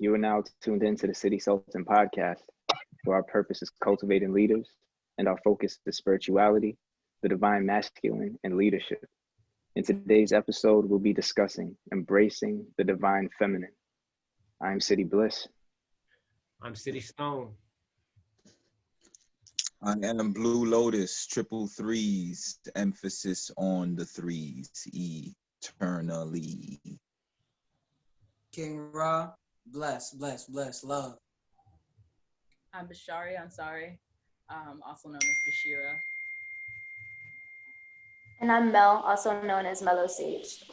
You are now tuned into the City Sultan podcast, where our purpose is cultivating leaders and our focus is spirituality, the divine masculine, and leadership. In today's episode, we'll be discussing embracing the divine feminine. I'm City Bliss. I'm City Stone. I am Blue Lotus, triple threes, emphasis on the threes, eternally. King Ra, bless, love. I'm Bashari Ansari, also known as Bashira. And I'm Mel, also known as Mellow Sage.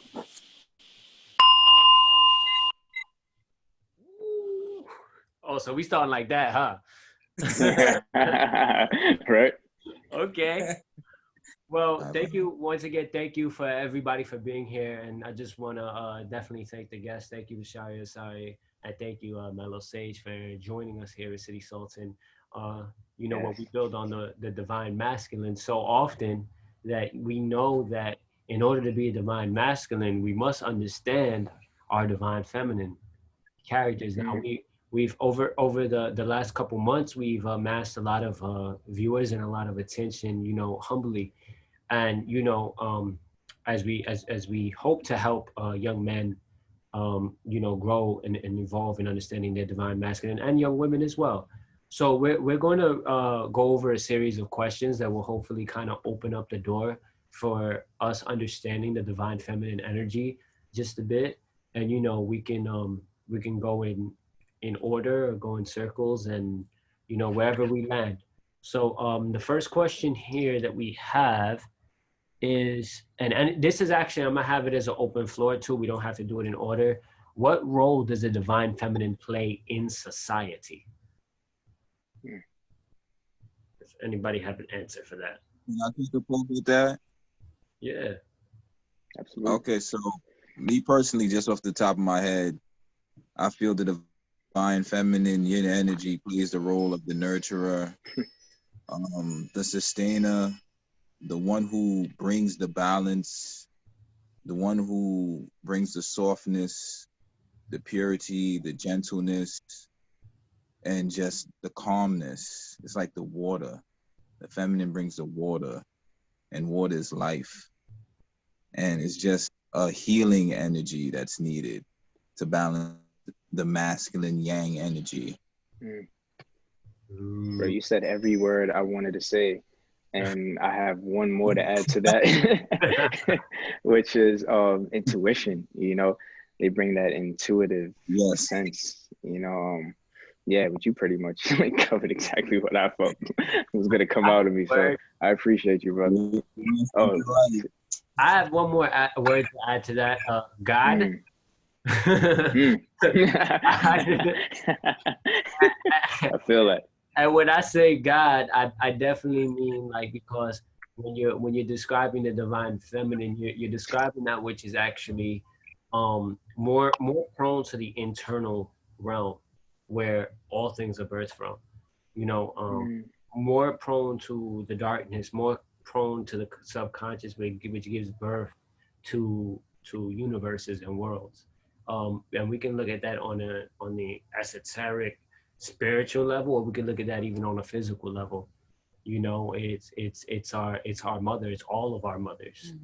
Oh, so we starting like that, huh? Right? Okay. Well, thank you once again. Thank you for everybody for being here. And I just want to definitely thank the guests. Thank you, Bashari Ansari. And thank you, Mellow Sage, for joining us here at City Sultan. You know, what we build on the divine masculine so often that we know that in order to be a divine masculine, we must understand our divine feminine characters. Now, we've over the last couple months, we've amassed a lot of viewers and a lot of attention, you know, humbly. And, you know, as we hope to help young men, you know, grow and evolve in understanding their divine masculine, and young women as well. So we're going to go over a series of questions that will hopefully kind of open up the door for us understanding the divine feminine energy just a bit. And, you know, we can go in order or go in circles and, you know, wherever we land. So the first question here that we have is, and this is actually, I'm gonna have it as an open floor too. We don't have to do it in order. What role does the divine feminine play in society? Does anybody have an answer for that? Can I take a poll with that? Yeah. Absolutely. Okay, so me personally, just off the top of my head, I feel the divine feminine yin energy plays the role of the nurturer, the sustainer, the one who brings the balance, the one who brings the softness, the purity, the gentleness, and just the calmness. It's like the water. The feminine brings the water, and water is life. And it's just a healing energy that's needed to balance the masculine yang energy. Bro, you said every word I wanted to say. And I have one more to add to that, which is intuition. You know, they bring that intuitive sense, you know. Yeah, but you pretty much like covered exactly what I felt was gonna come out of me. So I appreciate you, brother. Oh, I have one more word to add to that. God. I feel that. And when I say God, I definitely mean, like, because when you're describing the divine feminine, you're describing that which is actually more prone to the internal realm, where all things are birthed from. You know, more prone to the darkness, more prone to the subconscious, which gives birth to universes and worlds. And we can look at that on the esoteric, spiritual level, or we can look at that even on a physical level. You know, it's our mother. It's all of our mothers.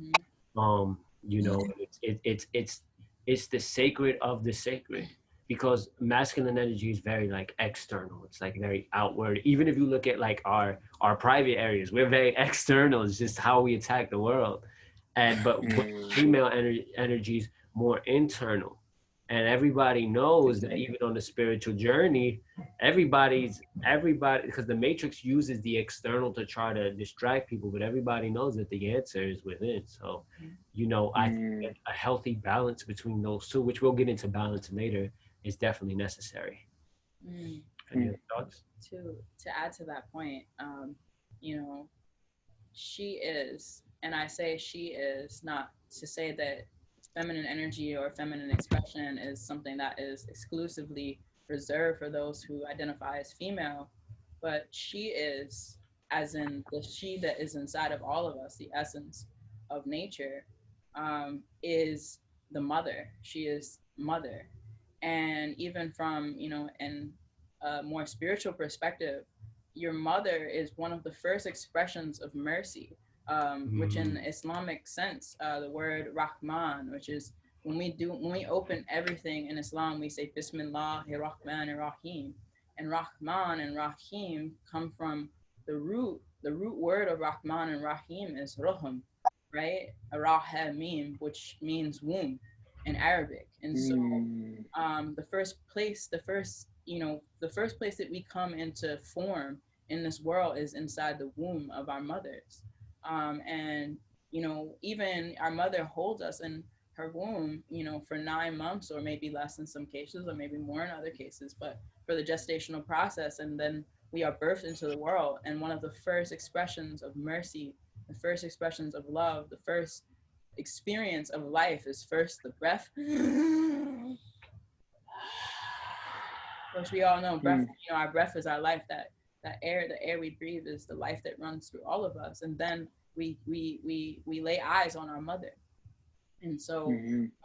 You know, it's the sacred of the sacred, because masculine energy is very like external. It's like very outward. Even if you look at like our private areas, we're very external. It's just how we attack the world. But female energy is more internal. And everybody knows that even on the spiritual journey, everybody, because the matrix uses the external to try to distract people, but everybody knows that the answer is within. So, you know, I think that a healthy balance between those two, which we'll get into balance later, is definitely necessary. Any other thoughts? To add to that point, you know, she is, and I say she is not to say that feminine energy or feminine expression is something that is exclusively reserved for those who identify as female, but she is, as in the she that is inside of all of us, the essence of nature, is the mother. She is mother. And even from, you know, in a more spiritual perspective, your mother is one of the first expressions of mercy, which in Islamic sense, the word Rahman, which is when we open everything in Islam, we say Bismillahir Rahmanir Rahim. And Rahman and Rahim come from the root word of Rahman and Rahim is Rahim, right? Rahamim, which means womb in Arabic. And so the first place that we come into form in this world is inside the womb of our mothers. And, you know, even our mother holds us in her womb, you know, for 9 months or maybe less in some cases, or maybe more in other cases, but for the gestational process. And then we are birthed into the world. And one of the first expressions of mercy, the first expressions of love, the first experience of life is first the breath, which we all know, breath, you know, our breath is our life. That the air we breathe is the life that runs through all of us. And then we lay eyes on our mother. And so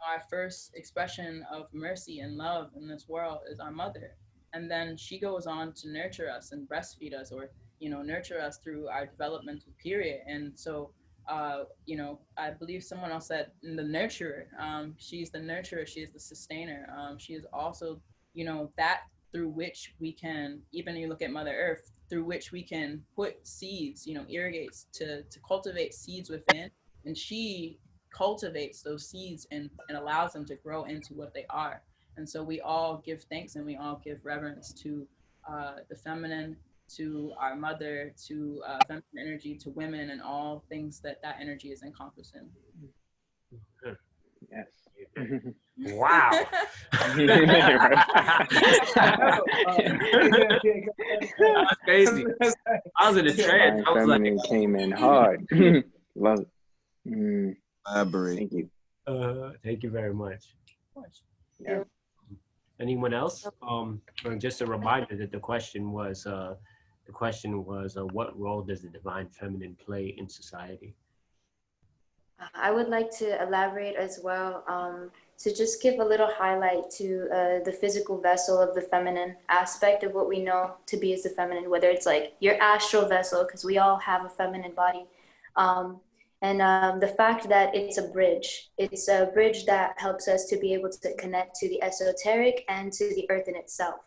our first expression of mercy and love in this world is our mother. And then she goes on to nurture us and breastfeed us, or, you know, nurture us through our developmental period. And so, you know, I believe someone else said the nurturer, she's the nurturer, she is the sustainer. She is also, you know, that through which we can, even you look at Mother Earth, through which we can put seeds, you know, irrigates to cultivate seeds within. And she cultivates those seeds and allows them to grow into what they are. And so we all give thanks and we all give reverence to the feminine, to our mother, to feminine energy, to women, and all things that energy is encompassing. Yes. Wow. That's crazy. I was in a trance. I was feminine like, came in hard. Love it. Elaborate. Thank you. Thank you very much. Of course. Yeah. Anyone else? Just a reminder that the question was, what role does the divine feminine play in society? I would like to elaborate as well, to just give a little highlight to the physical vessel of the feminine aspect of what we know to be as the feminine, whether it's like your astral vessel, because we all have a feminine body. And the fact that it's a bridge that helps us to be able to connect to the esoteric and to the earth in itself.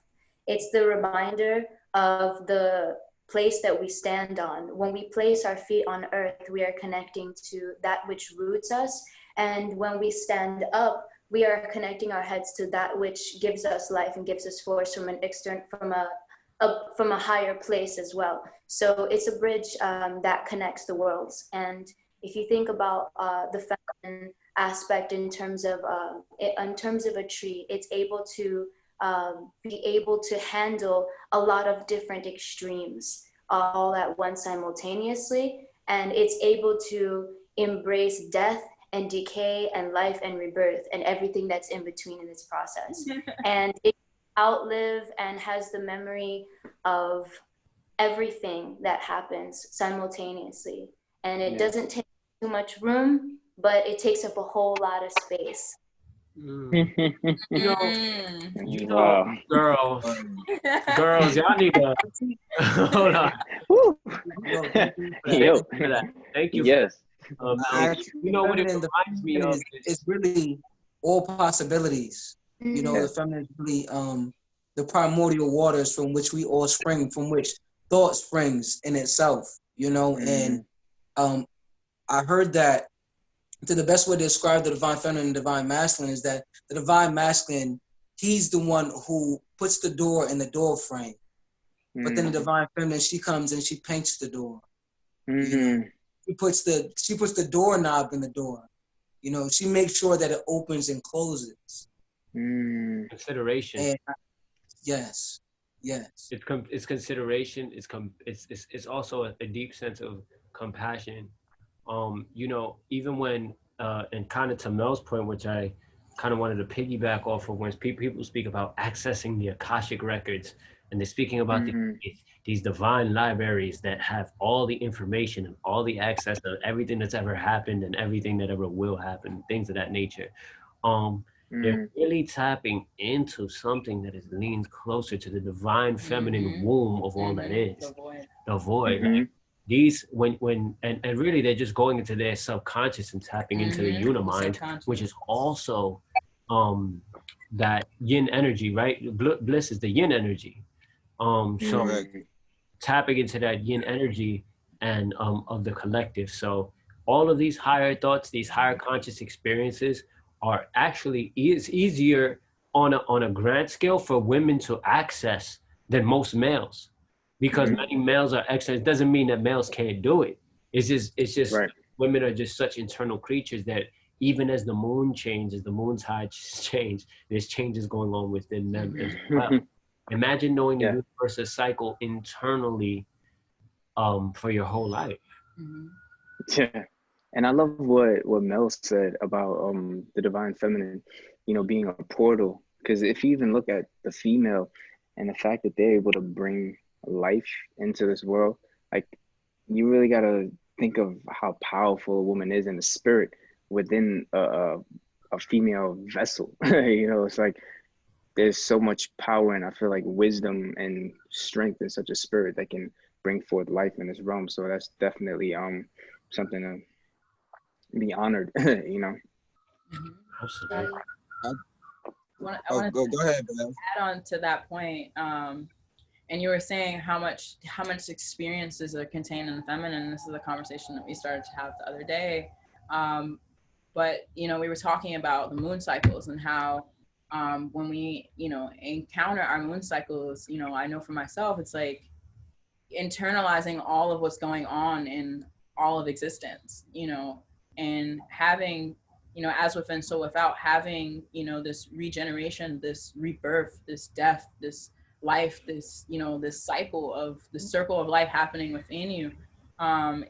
It's the reminder of the place that we stand on. When we place our feet on earth, we are connecting to that which roots us. And when we stand up, we are connecting our heads to that which gives us life and gives us force from a higher place as well. So it's a bridge that connects the worlds. And if you think about the feminine aspect in terms of a tree, it's able to be able to handle a lot of different extremes all at once simultaneously, and it's able to embrace death and decay and life and rebirth and everything that's in between in this process. And it outlive and has the memory of everything that happens simultaneously. And it doesn't take too much room, but it takes up a whole lot of space. You know, girls, y'all need to hold on. Yo. Thank you. Yes. You know what it reminds me of? It's really all possibilities. You know, the feminine is really the primordial waters from which we all spring, from which thought springs in itself. You know, and I heard that to the best way to describe the divine feminine and divine masculine is that the divine masculine, he's the one who puts the door in the door frame. But then the divine feminine, she comes and she paints the door. You know? She puts the doorknob in the door. You know, she makes sure that it opens and closes. Consideration. And, yes. It's consideration. It's also a deep sense of compassion. You know, even when and kind of to Mel's point, which I kind of wanted to piggyback off of, when people speak about accessing the Akashic records, and they're speaking about these divine libraries that have all the information and all the access to everything that's ever happened and everything that ever will happen, things of that nature. They're really tapping into something that is leans closer to the divine feminine womb of all that is. The void. Like, these and really they're just going into their subconscious and tapping into the unimind, which is also that yin energy, right? Bliss is the yin energy. So tapping into that yin energy and of the collective. So all of these higher thoughts, these higher conscious experiences are actually easier on a grand scale for women to access than most males, because many males are excellent. It doesn't mean that males can't do it. It's just women are just such internal creatures that even as the moon changes, the moon's tides change, there's changes going on within them as well. Imagine knowing the universe's cycle internally for your whole life. Yeah. And I love what Mel said about the divine feminine, you know, being a portal. Because if you even look at the female and the fact that they're able to bring life into this world, like, you really got to think of how powerful a woman is in the spirit within a female vessel. You know, it's like there's so much power, and I feel like wisdom and strength in such a spirit that can bring forth life in this realm. So that's definitely something to be honored. You know. Absolutely. Go ahead, man. Add on to that point, and you were saying how much experiences are contained in the feminine. This is a conversation that we started to have the other day. But you know, we were talking about the moon cycles and how when we, you know, encounter our moon cycles, you know, I know for myself, it's like internalizing all of what's going on in all of existence, you know, and having, you know, as within, so without, having, you know, this regeneration, this rebirth, this death, this life, this, you know, this cycle of the circle of life happening within you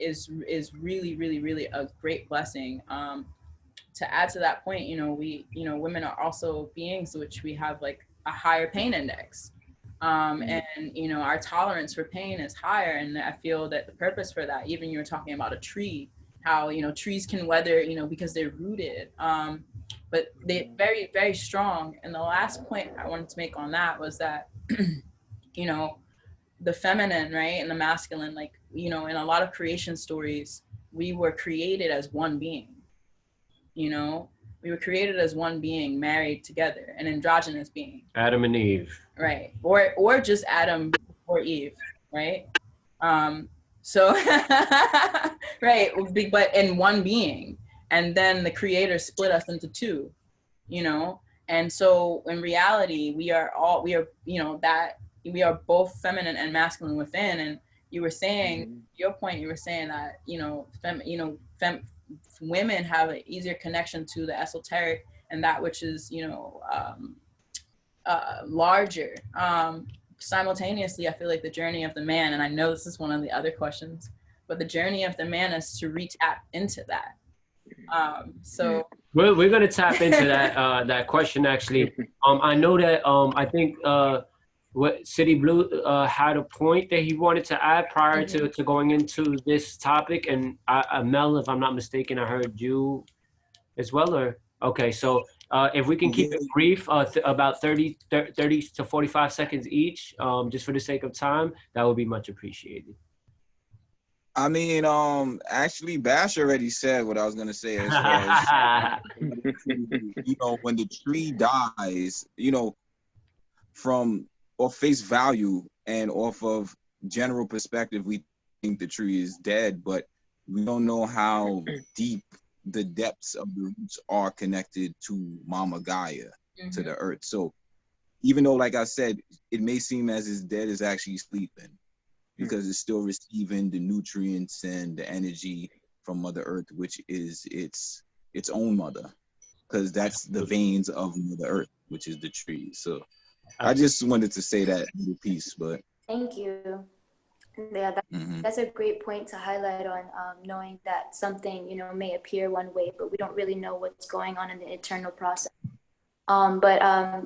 is really, really, really a great blessing. To add to that point, you know, we, you know, women are also beings which we have like a higher pain index. And, you know, our tolerance for pain is higher. And I feel that the purpose for that, even you were talking about a tree, how, you know, trees can weather, you know, because they're rooted, but they're very, very strong. And the last point I wanted to make on that was that, you know, the feminine, right, and the masculine, like, you know, in a lot of creation stories, we were created as one being. You know, we were created as one being, married together, an androgynous being. Adam and Eve. Right. Or just Adam or Eve, right? So, right, but in one being. And then the creator split us into two, you know? And so in reality, we are, you know, that we are both feminine and masculine within. And you were saying, your point, you were saying that, you know, women have an easier connection to the esoteric and that which is, you know, larger. Simultaneously, I feel like the journey of the man, and I know this is one of the other questions, but the journey of the man is to re-tap into that. So we're going to tap into that that question actually. I know that I think what City Blue had a point that he wanted to add prior to going into this topic, and Mel, if I'm not mistaken, I heard you as well. Or okay, so if we can keep it brief, about 30 to 45 seconds each, just for the sake of time, that would be much appreciated. I mean, actually, Bash already said what I was gonna say as far as you know, when the tree dies, you know, from off face value and off of general perspective, we think the tree is dead, but we don't know how deep the depths of the roots are connected to Mama Gaia, to the earth. So even though, like I said, it may seem as it's dead, it's actually sleeping because it's still receiving the nutrients and the energy from Mother Earth, which is its own mother, because that's the veins of Mother Earth, which is the trees. So I just wanted to say that little piece, but thank you. Yeah, that's a great point to highlight on, knowing that something, you know, may appear one way, but we don't really know what's going on in the internal process. But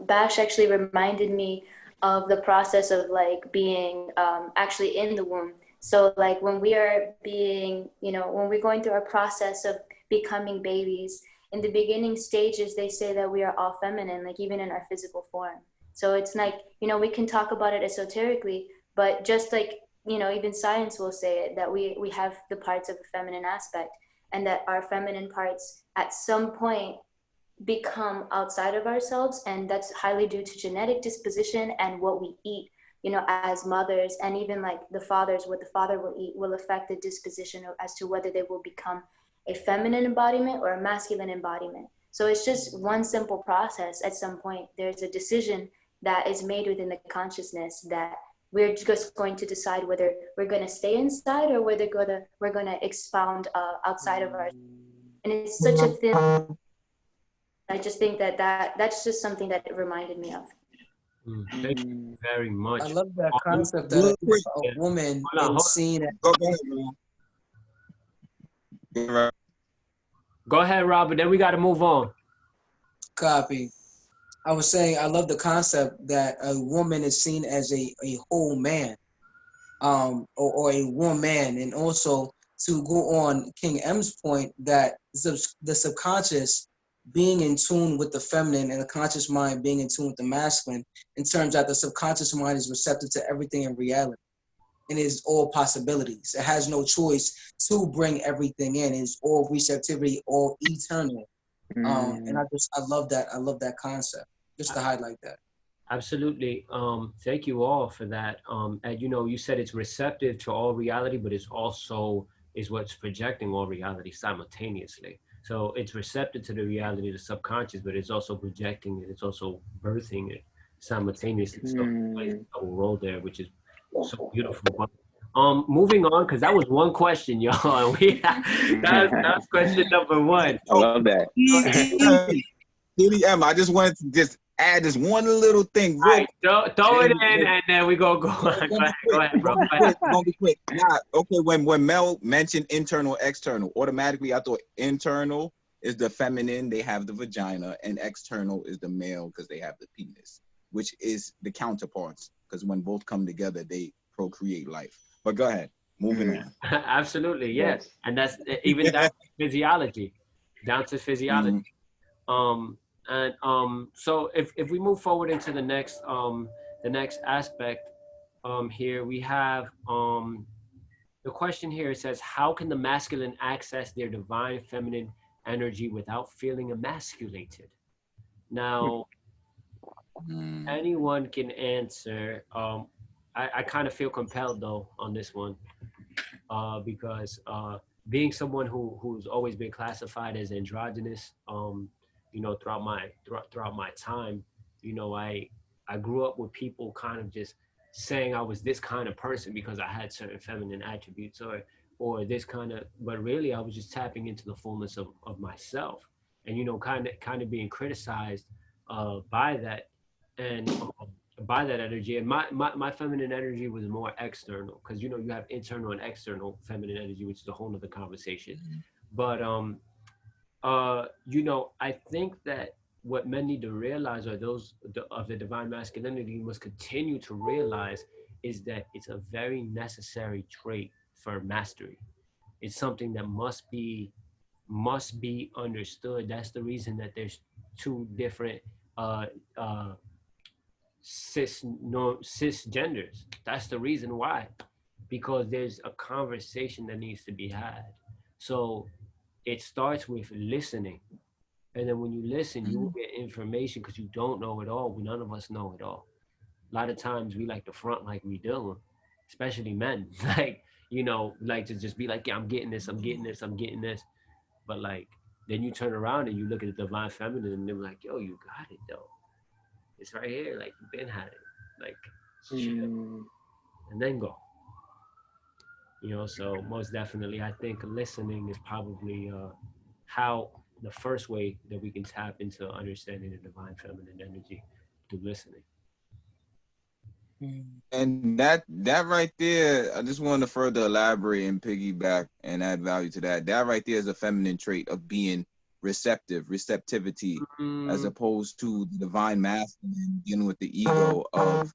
Bash actually reminded me of the process of like being actually in the womb. So like when we are being, you know, when we're going through our process of becoming babies, in the beginning stages, they say that we are all feminine, like even in our physical form. So it's like, you know, we can talk about it esoterically, but just like, you know, even science will say it, that we have the parts of a feminine aspect, and that our feminine parts at some point become outside of ourselves, and that's highly due to genetic disposition and what we eat, you know, as mothers, and even like the fathers, what the father will eat will affect the disposition as to whether they will become a feminine embodiment or a masculine embodiment. So it's just one simple process. At some point there's a decision that is made within the consciousness that we're just going to decide whether we're going to stay inside or whether we're going to expound outside of our, and it's such a thin. I just think that's just something that it reminded me of. Thank you very much. I love that concept that a woman is seen as. Go ahead, Robert. Then we got to move on. Copy. I was saying I love the concept that a woman is seen as a whole man, or a woman, and also to go on King M's point that the subconscious being in tune with the feminine and the conscious mind being in tune with the masculine, in terms that the subconscious mind is receptive to everything in reality and is all possibilities. It has no choice to bring everything in. It's all receptivity, all eternal. And I love that. I love that concept. Just to highlight that. Absolutely. Thank you all for that. And you know, you said it's receptive to all reality, but it's also is what's projecting all reality simultaneously. So it's receptive to the reality of the subconscious, but it's also projecting it. It's also birthing it simultaneously. So it plays a double role there, which is so beautiful. But, moving on, because that was one question, y'all. That's question number one. I love that. I just wanted to just add this one little thing. Right, throw it in, and then we go on. Go ahead, bro. Gonna be quick. Nah, okay. When Mel mentioned internal, external, automatically I thought internal is the feminine, they have the vagina, and external is the male because they have the penis, which is the counterparts. Because when both come together, they procreate life. But go ahead, moving on. Absolutely, yes, and that's even that physiology, down to physiology. So if we move forward into the next aspect, here we have the question here. It says, how can the masculine access their divine feminine energy without feeling emasculated? Now, anyone can answer. I kind of feel compelled though on this one, because being someone who's always been classified as androgynous, you know, throughout my time, you know, I grew up with people kind of just saying I was this kind of person because I had certain feminine attributes, or this kind of, but really I was just tapping into the fullness of myself, and you know, kind of being criticized by that, and by that energy. And my feminine energy was more external, because you know, you have internal and external feminine energy, which is a whole nother conversation. But you know, I think that what men need to realize, or those of the divine masculinity must continue to realize, is that it's a very necessary trait for mastery. It's something that must be understood. That's the reason that there's two different cisgenders. That's the reason why, because there's a conversation that needs to be had. So it starts with listening, and then when you listen, you will get information, because you don't know it all. None of us know it all. A lot of times we like to front like we do, especially men. Like, you know, like to just be like, yeah, I'm getting this, I'm getting this, I'm getting this. But like, then you turn around and you look at the divine feminine, and they're like, yo, you got it though. It's right here. Like, you've been had it. Like, chill. And then go. You know, so most definitely, I think listening is probably how the first way that we can tap into understanding the divine feminine energy, through listening. And that right there, I just wanted to further elaborate and piggyback and add value to that. That right there is a feminine trait of being receptivity, as opposed to the divine masculine dealing with the ego of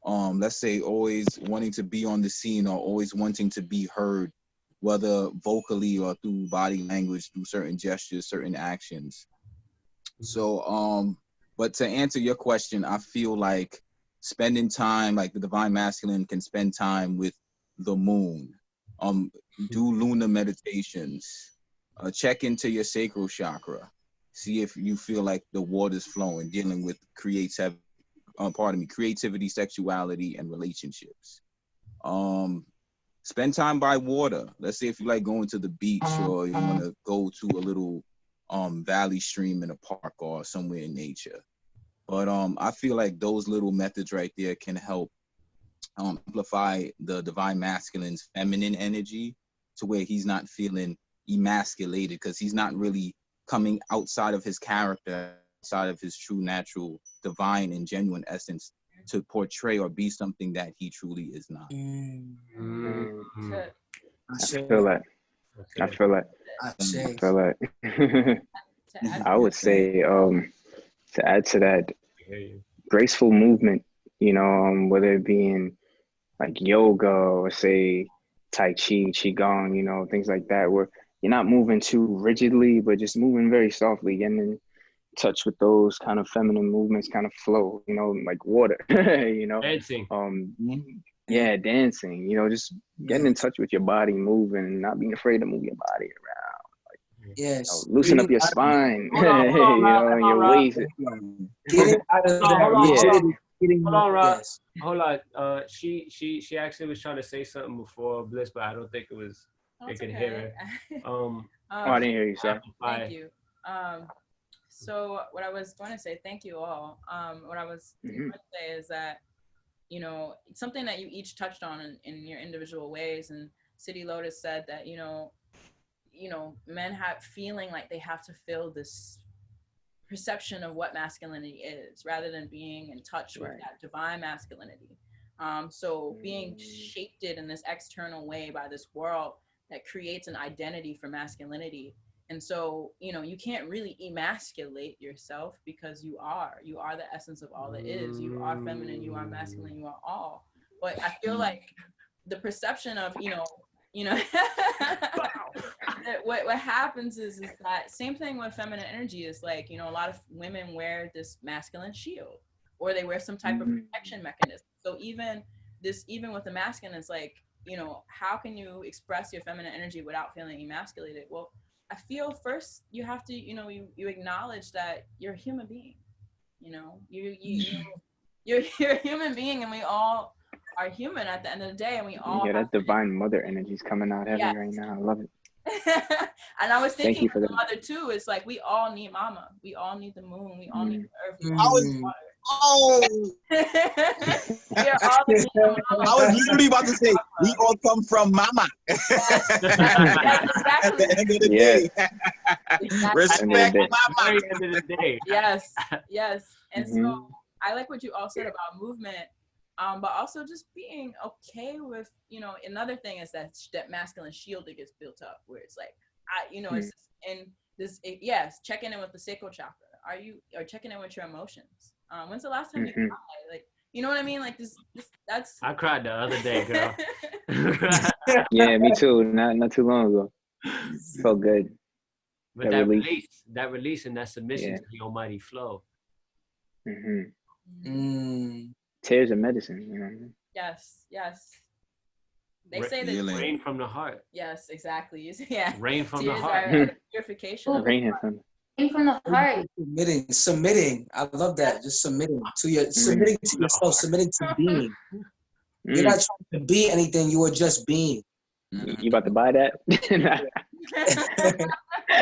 let's say always wanting to be on the scene or always wanting to be heard, whether vocally or through body language, through certain gestures, certain actions. So but to answer your question, I feel like spending time, like the divine masculine can spend time with the moon, do lunar meditations, check into your sacral chakra, see if you feel like the water's flowing, dealing with creativity, sexuality, and relationships. Spend time by water. Let's say if you like going to the beach, or you want to go to a little valley stream in a park or somewhere in nature. But I feel like those little methods right there can help amplify the divine masculine's feminine energy to where he's not feeling emasculated, because he's not really coming outside of his character, outside of his true, natural, divine, and genuine essence to portray or be something that he truly is not. I feel that. I feel that. I feel that. I would say, to add to that, graceful movement, you know, whether it be in like yoga or say Tai Chi, Qigong, you know, things like that, where you're not moving too rigidly, but just moving very softly, getting in touch with those kind of feminine movements, kind of flow, you know, like water, you know, dancing. Yeah, dancing, you know, just getting in touch with your body, moving, and not being afraid to move your body around. Like, yes. you know, loosen up your spine, you know, and your waist. Getting out of that rigidity. Hold on, Rob. Yes. Hold on. She actually was trying to say something before Bliss, but I don't think it was. They could hear her. I didn't hear you, sorry. Thank you. So what I was going to say, thank you all. What I was going to say is that, you know, something that you each touched on in your individual ways, and City Lotus said that, you know, men have feeling like they have to fill this perception of what masculinity is, rather than being in touch with that divine masculinity. So being shaped in this external way by this world that creates an identity for masculinity. And so, you know, you can't really emasculate yourself, because you are the essence of all that is. You are feminine, you are masculine, you are all. But I feel like the perception of, you know, what happens is that same thing with feminine energy is like, you know, a lot of women wear this masculine shield, or they wear some type of protection mechanism. So even with the masculine, it's like, you know, how can you express your feminine energy without feeling emasculated? Well, I feel first you have to, you know, you acknowledge that you're a human being. You know, you're a human being, and we all are human at the end of the day, and we all that divine mother energy is coming out heavy right now. I love it. And I was thinking for the mother too. It's like we all need mama. We all need the moon. We all need the earth. We all need water. I was literally about to say, we all come from mama. Yes, exactly. At the end of the day. Exactly. Respect mama. At the end of the day. Yes. And so I like what you all said about movement, but also just being okay with, you know, another thing is that masculine shield that gets built up, where it's like, it's in this, yes, checking in with the sacral chakra. Or checking in with your emotions? When's the last time you cried? Like, you know what I mean? Like that's. I cried the other day, girl. Yeah, me too. Not too long ago. Felt good. But that release and that submission to the almighty flow. Tears of medicine, you know what I mean? Yes. They say that rain from the heart. Yes, exactly. Yeah. Rain from Tears the heart. Are purification. Rain from the heart. Submitting. I love that. Just submitting to yourself, submitting to being. You're not trying to be anything. You are just being. You about to buy that?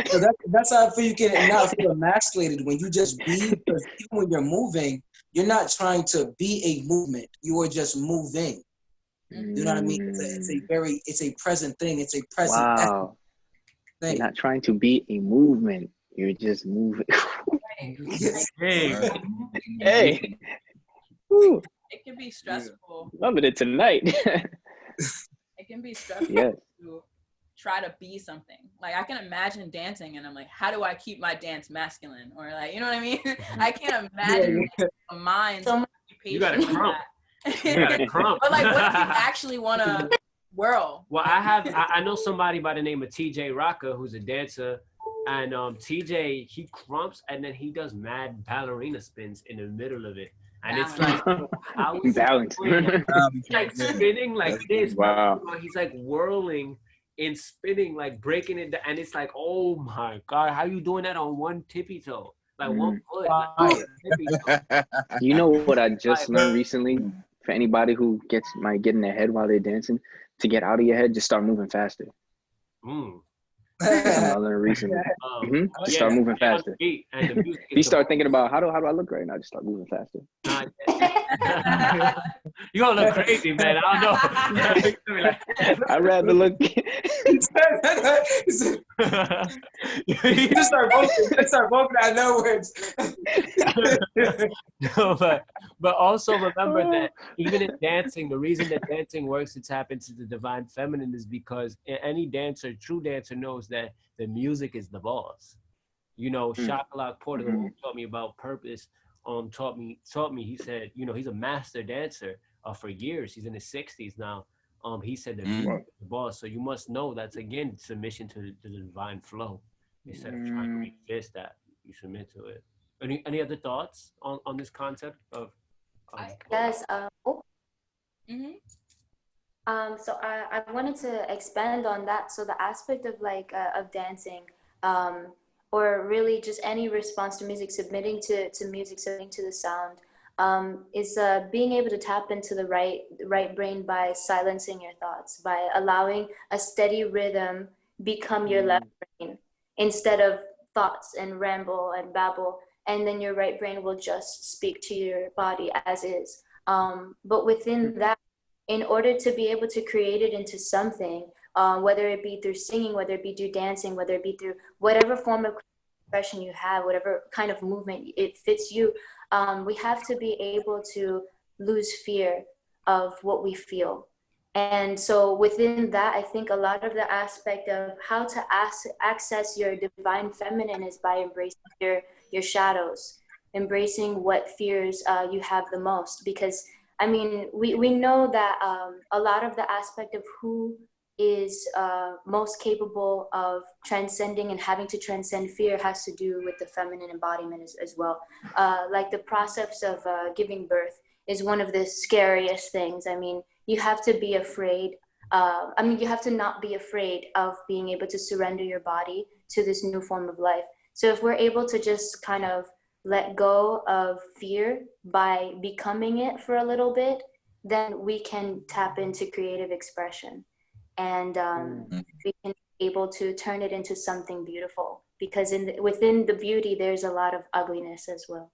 So that's how I feel you can not feel emasculated when you just be, because even when you're moving, you're not trying to be a movement. You are just moving. You know what I mean? It's a present thing. It's a present Wow. thing. You're not trying to be a movement. You're just moving. Yes. Hey. Hey. Woo. It can be stressful. Loving it tonight. It can be stressful Yes. to try to be something. Like, I can imagine dancing and I'm like, how do I keep my dance masculine? Or like, you know what I mean? I can't imagine a mind so you gotta crump. You gotta crump. But like, what if you actually want to whirl? Well, I know somebody by the name of TJ Rocca who's a dancer, and TJ, he crumps and then he does mad ballerina spins in the middle of it. And it's like, how is balance? He's like spinning like this. Wow. He's like whirling and spinning, like breaking it down. And it's like, oh my God, how you doing that on one tippy toe? Like one foot. Like, tippy toe. You know what I just learned recently? For anybody who might get in their head while they're dancing, to get out of your head, just start moving faster. I learned recently. Just start moving faster. You start thinking about how do I look right now? Just start moving faster. You gonna look crazy, man. I don't know. I'd rather look. You just start voting out no words. No, but also remember that even in dancing, the reason that dancing works to tap into the divine feminine is because any dancer, true dancer, knows that the music is the boss. You know, Shakalak Porter, who taught me about purpose, taught me. He said, you know, he's a master dancer for years. He's in his 60s now. He said that music is the boss. So you must know that's again submission to the divine flow. Instead of trying to resist that, you submit to it. Any other thoughts on this concept of? Yes. So I wanted to expand on that. So the aspect of of dancing, or really just any response to music, submitting to music, submitting to the sound, is being able to tap into the right brain by silencing your thoughts, by allowing a steady rhythm become your left brain instead of thoughts and ramble and babble, and then your right brain will just speak to your body as is. But within that, in order to be able to create it into something, whether it be through singing, whether it be through dancing, whether it be through whatever form of expression you have, whatever kind of movement it fits you, we have to be able to lose fear of what we feel. And so within that, I think a lot of the aspect of how to access your divine feminine is by embracing your shadows, embracing what fears you have the most. Because I mean, we know that a lot of the aspect of who is most capable of transcending and having to transcend fear has to do with the feminine embodiment as well. Like the process of giving birth is one of the scariest things. I mean, you have to be afraid. You have to not be afraid of being able to surrender your body to this new form of life. So if we're able to just kind of let go of fear by becoming it for a little bit, then we can tap into creative expression, and we can be able to turn it into something beautiful, because within the beauty there's a lot of ugliness as well.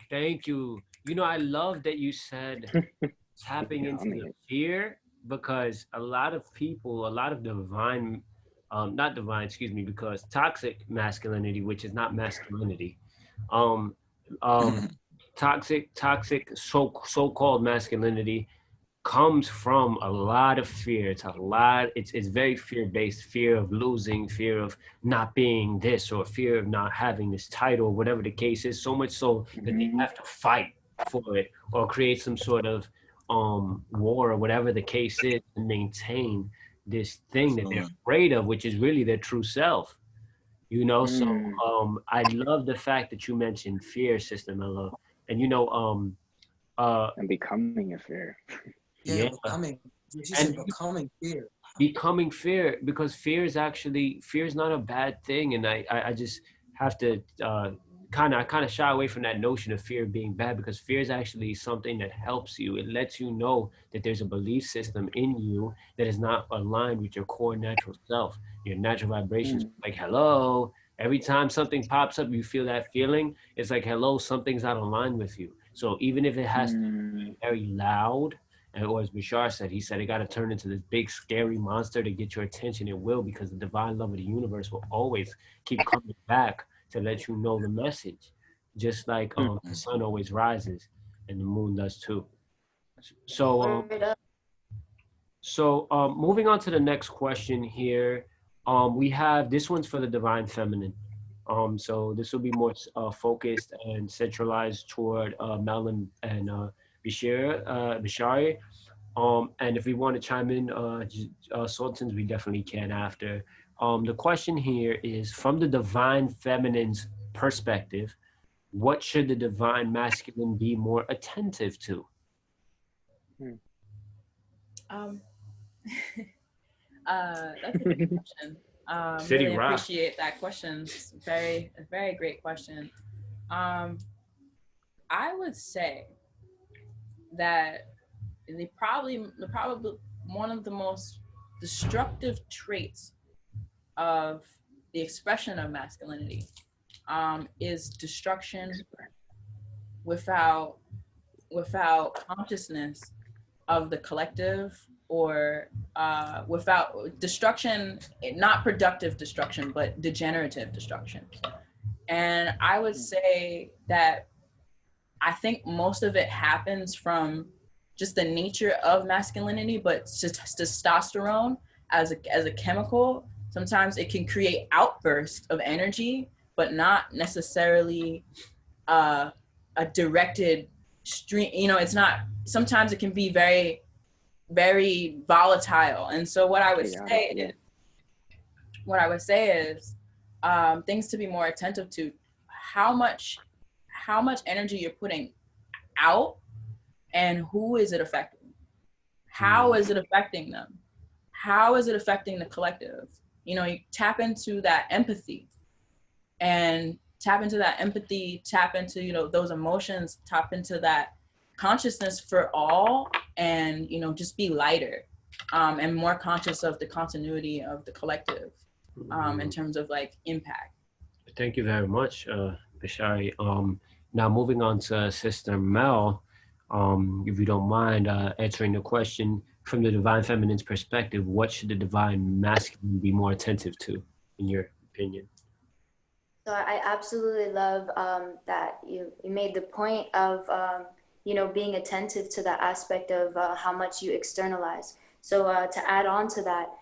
Thank you. You know, I love that you said tapping into the fear, because a lot of people, a lot of divine, not divine, excuse me, because toxic masculinity, which is not masculinity, toxic so-called masculinity comes from a lot of fear. It's very fear-based, fear of losing, fear of not being this, or fear of not having this title, whatever the case is, so much so that they have to fight for it or create some sort of war or whatever the case is to maintain this thing that they're afraid of, which is really their true self. You know, so I love the fact that you mentioned fear, Sister Mello. And you know, and becoming a fear. Yeah, becoming. She said becoming fear. Becoming fear, because fear is not a bad thing. And I just have to I kind of shy away from that notion of fear being bad, because fear is actually something that helps you. It lets you know that there's a belief system in you that is not aligned with your core natural self, your natural vibrations. Like, hello, every time something pops up, you feel that feeling. It's like, hello, something's not aligned with you. So even if it has to be very loud, and or as Bashar said, he said it got to turn into this big scary monster to get your attention. It will, because the divine love of the universe will always keep coming back to let you know the message, just like the sun always rises and the moon does too. So moving on to the next question here, we have, this one's for the divine feminine. So this will be more focused and centralized toward Melon and Bashari. And if we want to chime in, Sultans, we definitely can after. The question here is, from the divine feminine's perspective, what should the divine masculine be more attentive to? That's a good question. Really appreciate that question. It's a very great question. I would say that probably one of the most destructive traits of the expression of masculinity is destruction without consciousness of the collective, or without destruction, not productive destruction, but degenerative destruction. And I would say that I think most of it happens from just the nature of masculinity, but just testosterone as a chemical. Sometimes it can create outbursts of energy, but not necessarily a directed stream. It's not. Sometimes it can be very, very volatile. And so what I would say is things to be more attentive to: how much energy you're putting out, and who is it affecting? How is it affecting them? How is it affecting the collective? You tap into that empathy, tap into those emotions, tap into that consciousness for all, and just be lighter and more conscious of the continuity of the collective in terms of like impact. Thank you very much, Bashari. Now moving on to Sister Mel, if you don't mind answering the question, from the divine feminine's perspective, what should the divine masculine be more attentive to, in your opinion? So I absolutely love that you made the point of being attentive to the aspect of how much you externalize. So to add on to that,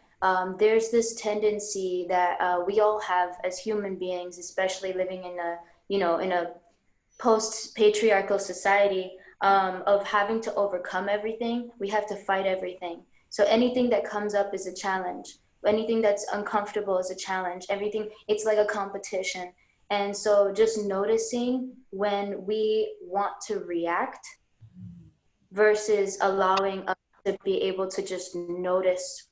there's this tendency that we all have as human beings, especially living in a post-patriarchal society, of having to overcome everything. We have to fight everything. So anything that comes up is a challenge. Anything that's uncomfortable is a challenge. Everything, it's like a competition. And so just noticing when we want to react versus allowing us to be able to just notice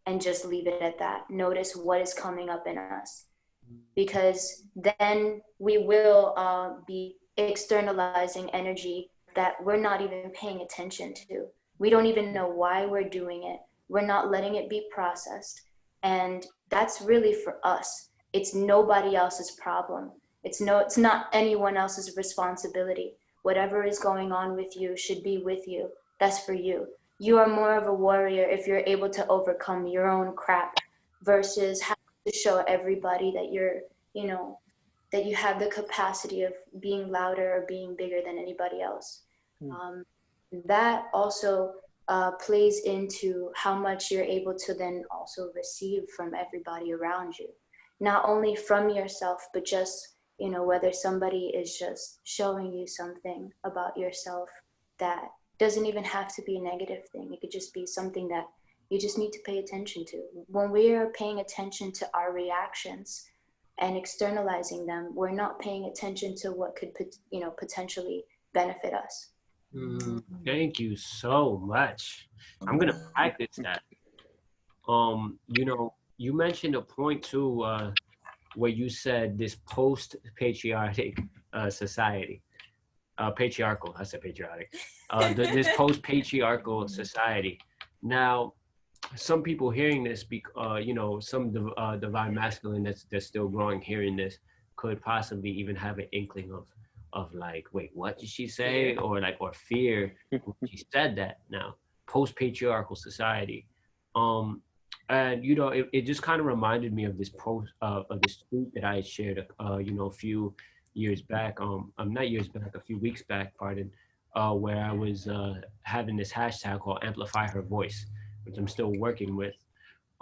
and just leave it at that. Notice what is coming up in us. Because then we will be externalizing energy that we're not even paying attention to. We don't even know why we're doing it. We're not letting it be processed. And that's really for us. It's nobody else's problem. It's not anyone else's responsibility. Whatever is going on with you should be with you. That's for you. You are more of a warrior if you're able to overcome your own crap versus having to show everybody that that you have the capacity of being louder or being bigger than anybody else. That also plays into how much you're able to then also receive from everybody around you. Not only from yourself, but just, whether somebody is just showing you something about yourself that doesn't even have to be a negative thing. It could just be something that you just need to pay attention to. When we are paying attention to our reactions and externalizing them, we're not paying attention to what could, potentially benefit us. Thank you so much. I'm gonna practice that. You mentioned a point too, where you said this post-patriarchic society, patriarchal. I said patriotic. This post-patriarchal society. Now, some people hearing this, some divine masculine that's still growing, hearing this, could possibly even have an inkling of like, wait, what did she say? Or fear when she said that. Now, post-patriarchal society. And it just kind of reminded me of this post of this tweet that I had shared a few years back, not years back, a few weeks back, pardon, where I was having this hashtag called Amplify Her Voice, which I'm still working with.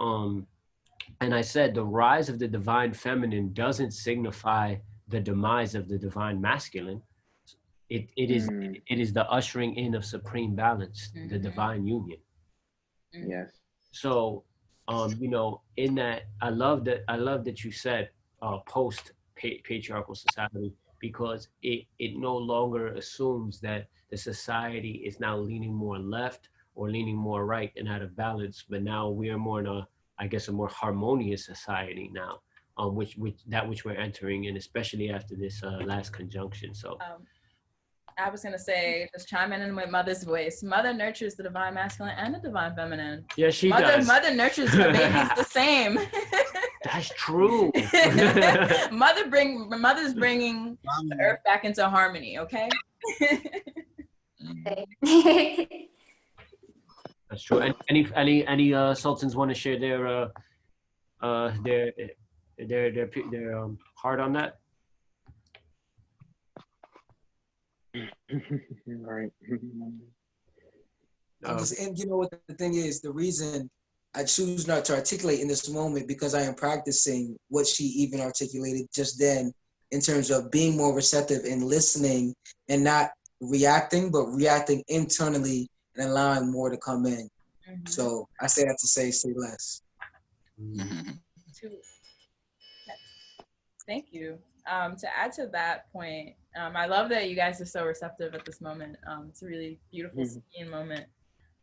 And I said the rise of the divine feminine doesn't signify the demise of the divine masculine. It is the ushering in of supreme balance, the divine union. Yes. So, in that, I love that you said post patriarchal society, because it no longer assumes that the society is now leaning more left or leaning more right and out of balance, but now we are more in a more harmonious society now, which we're entering in, especially after this last conjunction. So. I was going to say, just chiming in with Mother's voice. Mother nurtures the divine masculine and the divine feminine. Yeah, she does. Mother nurtures her babies the same. That's true. Mother's bringing the earth back into harmony, okay? That's true. And any sultans want to share their heart on that? Right. And you know what the thing is, the reason I choose not to articulate in this moment, because I am practicing what she even articulated just then, in terms of being more receptive and listening and not reacting, but reacting internally and allowing more to come in. So I say that to say less. Thank you. To add to that point, I love that you guys are so receptive at this moment. It's a really beautiful scene moment.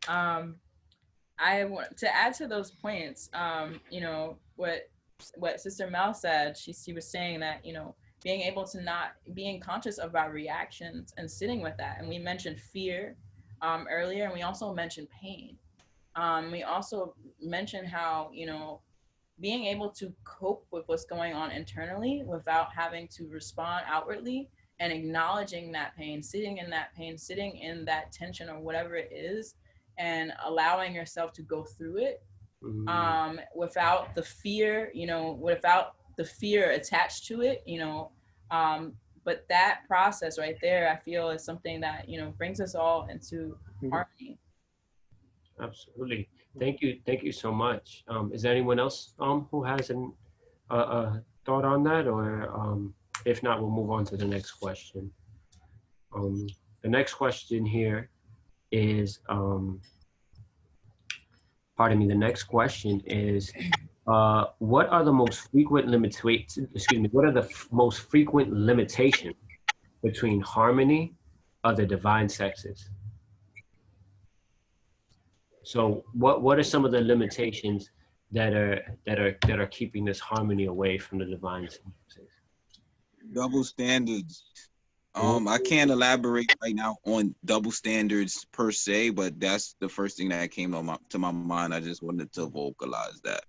I want to add to those points. What Sister Mel said. She was saying that being able to not being conscious of our reactions and sitting with that. And we mentioned fear earlier, and we also mentioned pain. We also mentioned how being able to cope with what's going on internally without having to respond outwardly, and acknowledging that pain, sitting in that tension or whatever it is, and allowing yourself to go through it without the fear, without the fear attached to it, but that process right there, I feel, is something that, brings us all into harmony. Absolutely. Thank you so much. Is there anyone else who has a thought on that, or if not, we'll move on to the next question. The next question here is, pardon me. The next question is, what are the most frequent most frequent limitations between harmony of the divine sexes? So what are some of the limitations that are keeping this harmony away from the divine sexes? Double standards. I can't elaborate right now on double standards per se, but that's the first thing that came to my mind. I just wanted to vocalize that.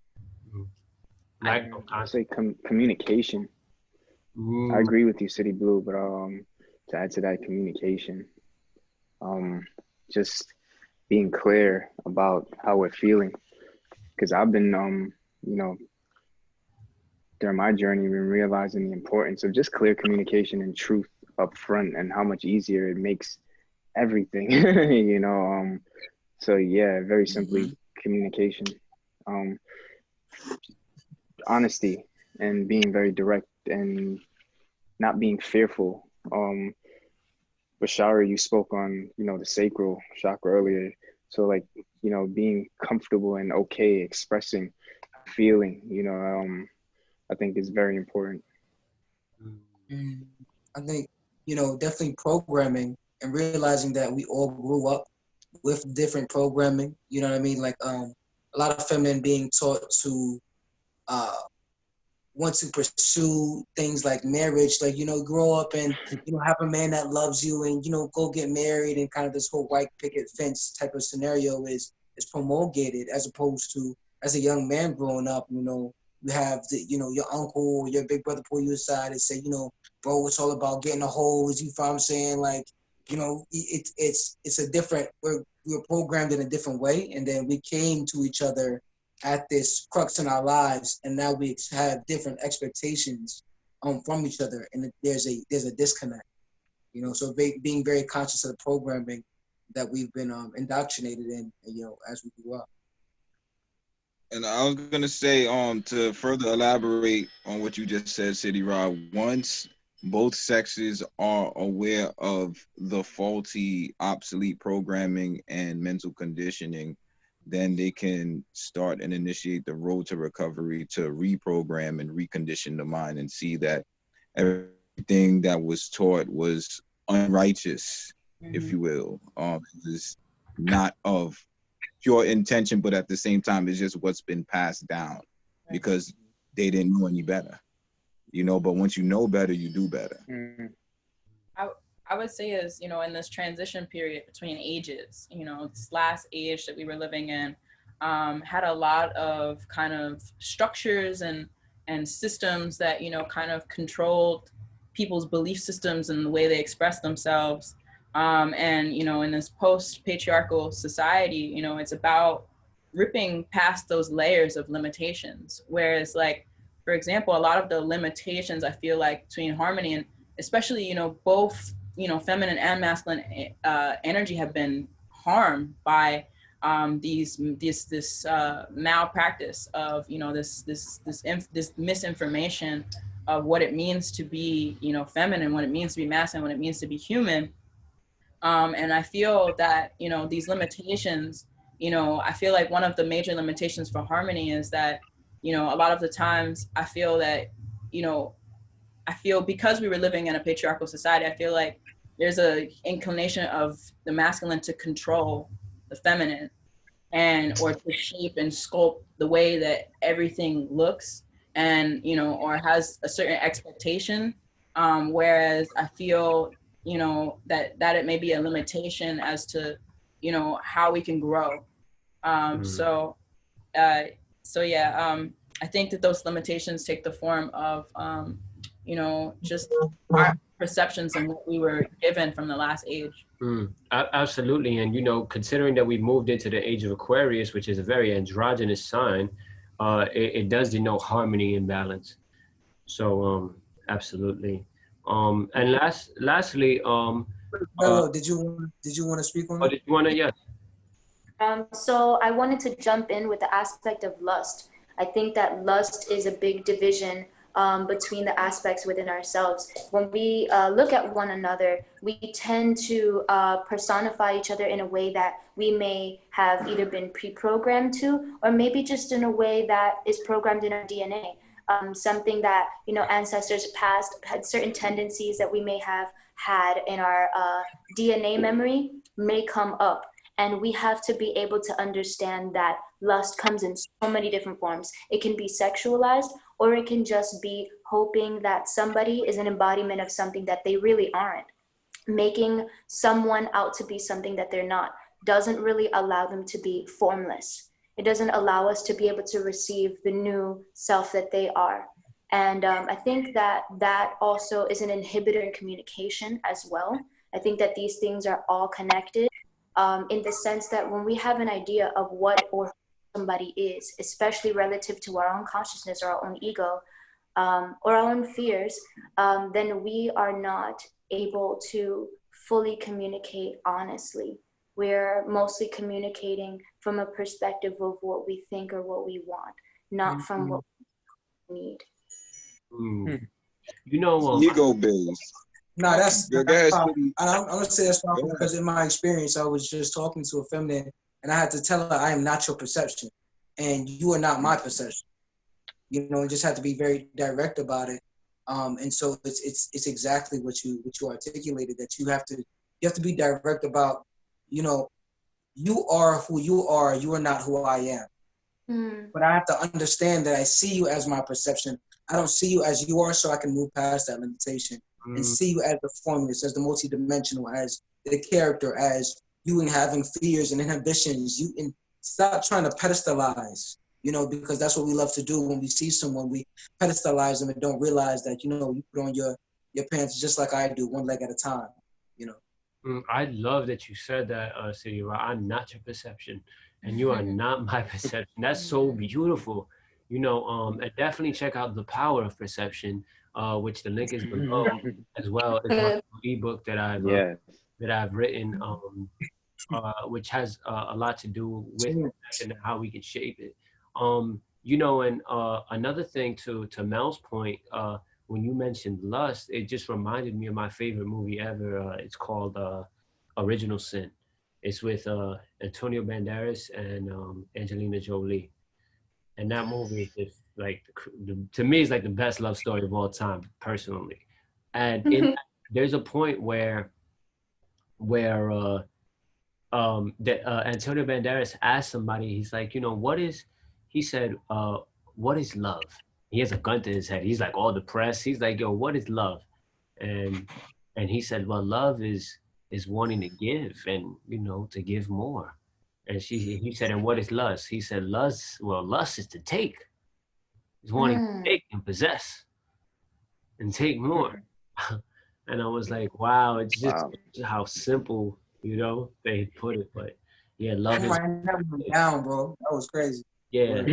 I say communication. I agree with you, City Blue, but to add to that, communication. Just being clear about how we're feeling, because I've been during my journey been realizing the importance of just clear communication and truth up front, and how much easier it makes everything. So yeah, very simply, communication, honesty, and being very direct and not being fearful. Bashara, you spoke on, the sacral chakra earlier. So like, being comfortable and okay expressing feeling, I think is very important. I think, definitely programming and realizing that we all grew up with different programming, you know what I mean? Like a lot of feminine being taught to want to pursue things like marriage, like, you know, grow up and, you know, have a man that loves you and, you know, go get married, and kind of this whole white picket fence type of scenario is promulgated, as opposed to as a young man growing up, you know, you have the, you know, your uncle or your big brother pull you aside and say, you know, bro, it's all about getting a hose. You feel what I'm saying? Like, you know, it's a different, we're programmed in a different way. And then we came to each other at this crux in our lives, and now we have different expectations from each other, and there's a disconnect, you know. So being very conscious of the programming that we've been indoctrinated in, you know, as we grew up. And I was gonna say, to further elaborate on what you just said, City Rob, once both sexes are aware of the faulty, obsolete programming and mental conditioning, then they can start and initiate the road to recovery, to reprogram and recondition the mind, and see that everything that was taught was unrighteous, if you will. It was not of pure intention, but at the same time, it's just what's been passed down because they didn't know any better, you know. But once you know better, you do better. I would say is, you know, in this transition period between ages, you know, this last age that we were living in had a lot of kind of structures and systems that, you know, kind of controlled people's belief systems and the way they express themselves. And, you know, in this post-patriarchal society, you know, it's about ripping past those layers of limitations. Whereas, like, for example, a lot of the limitations I feel like between harmony and especially, you know, both, you know, feminine and masculine energy have been harmed by this malpractice of, you know, this misinformation of what it means to be, you know, feminine, what it means to be masculine, what it means to be human. And I feel that, you know, these limitations, you know, I feel like one of the major limitations for harmony is that, you know, a lot of the times I feel that, you know, because we were living in a patriarchal society, I feel like there's a inclination of the masculine to control the feminine or to shape and sculpt the way that everything looks and, you know, or has a certain expectation. Whereas I feel, you know, that it may be a limitation as to, you know, how we can grow. So yeah, I think that those limitations take the form of, you know, just our perceptions and what we were given from the last age. Absolutely. And, you know, considering that we moved into the age of Aquarius, which is a very androgynous sign, it does denote harmony and balance. So, absolutely. And lastly, did you want to speak on that? Oh, did you want to? Yes. So I wanted to jump in with the aspect of lust. I think that lust is a big division between the aspects within ourselves. When we look at one another, we tend to personify each other in a way that we may have either been pre-programmed to, or maybe just in a way that is programmed in our DNA. Something that, you know, ancestors past had certain tendencies that we may have had in our DNA memory may come up. And we have to be able to understand that lust comes in so many different forms. It can be sexualized, or it can just be hoping that somebody is an embodiment of something that they really aren't. Making someone out to be something that they're not doesn't really allow them to be formless. It doesn't allow us to be able to receive the new self that they are. And I think that also is an inhibitor in communication as well. I think that these things are all connected. In the sense that when we have an idea of what or who somebody is, especially relative to our own consciousness or our own ego, or our own fears, then we are not able to fully communicate honestly. We're mostly communicating from a perspective of what we think or what we want, not from what we need. You know, Ego based. No, that's I'm gonna say that's wrong because in my experience, I was just talking to a feminine, and I had to tell her I am not your perception, and you are not my perception. You know, and just had to be very direct about it. And so it's exactly what you articulated, that you have to be direct about. You know, you are who you are. You are not who I am. But I have to understand that I see you as my perception. I don't see you as you are, so I can move past that limitation and see you as the formless, as the multidimensional, as the character, as you and having fears and inhibitions. You and stop trying to pedestalize, you know, because that's what we love to do when we see someone. We pedestalize them and don't realize that, you know, you put on your pants just like I do, one leg at a time, you know. I love that you said that, City Rock. I'm not your perception, and you are not my perception. That's so beautiful. You know, and definitely check out The Power of Perception, which the link is below as well. It's my ebook that I've written, which has a lot to do with perception and how we can shape it. You know, and another thing to Mel's point, when you mentioned lust, it just reminded me of my favorite movie ever. It's called Original Sin. It's with Antonio Banderas and Angelina Jolie. And that movie is like, to me, is like the best love story of all time, personally. And there's a point where Antonio Banderas asked somebody, he's like, you know, he said, what is love? He has a gun to his head. He's like all depressed. He's like, yo, what is love? And he said, well, love is wanting to give and, you know, to give more. And he said, and what is lust? He said, lust is to take. It's wanting to take and possess and take more. And I was like, wow, it's just how simple, you know, they put it. But yeah, love is down, bro. That was crazy. Yeah.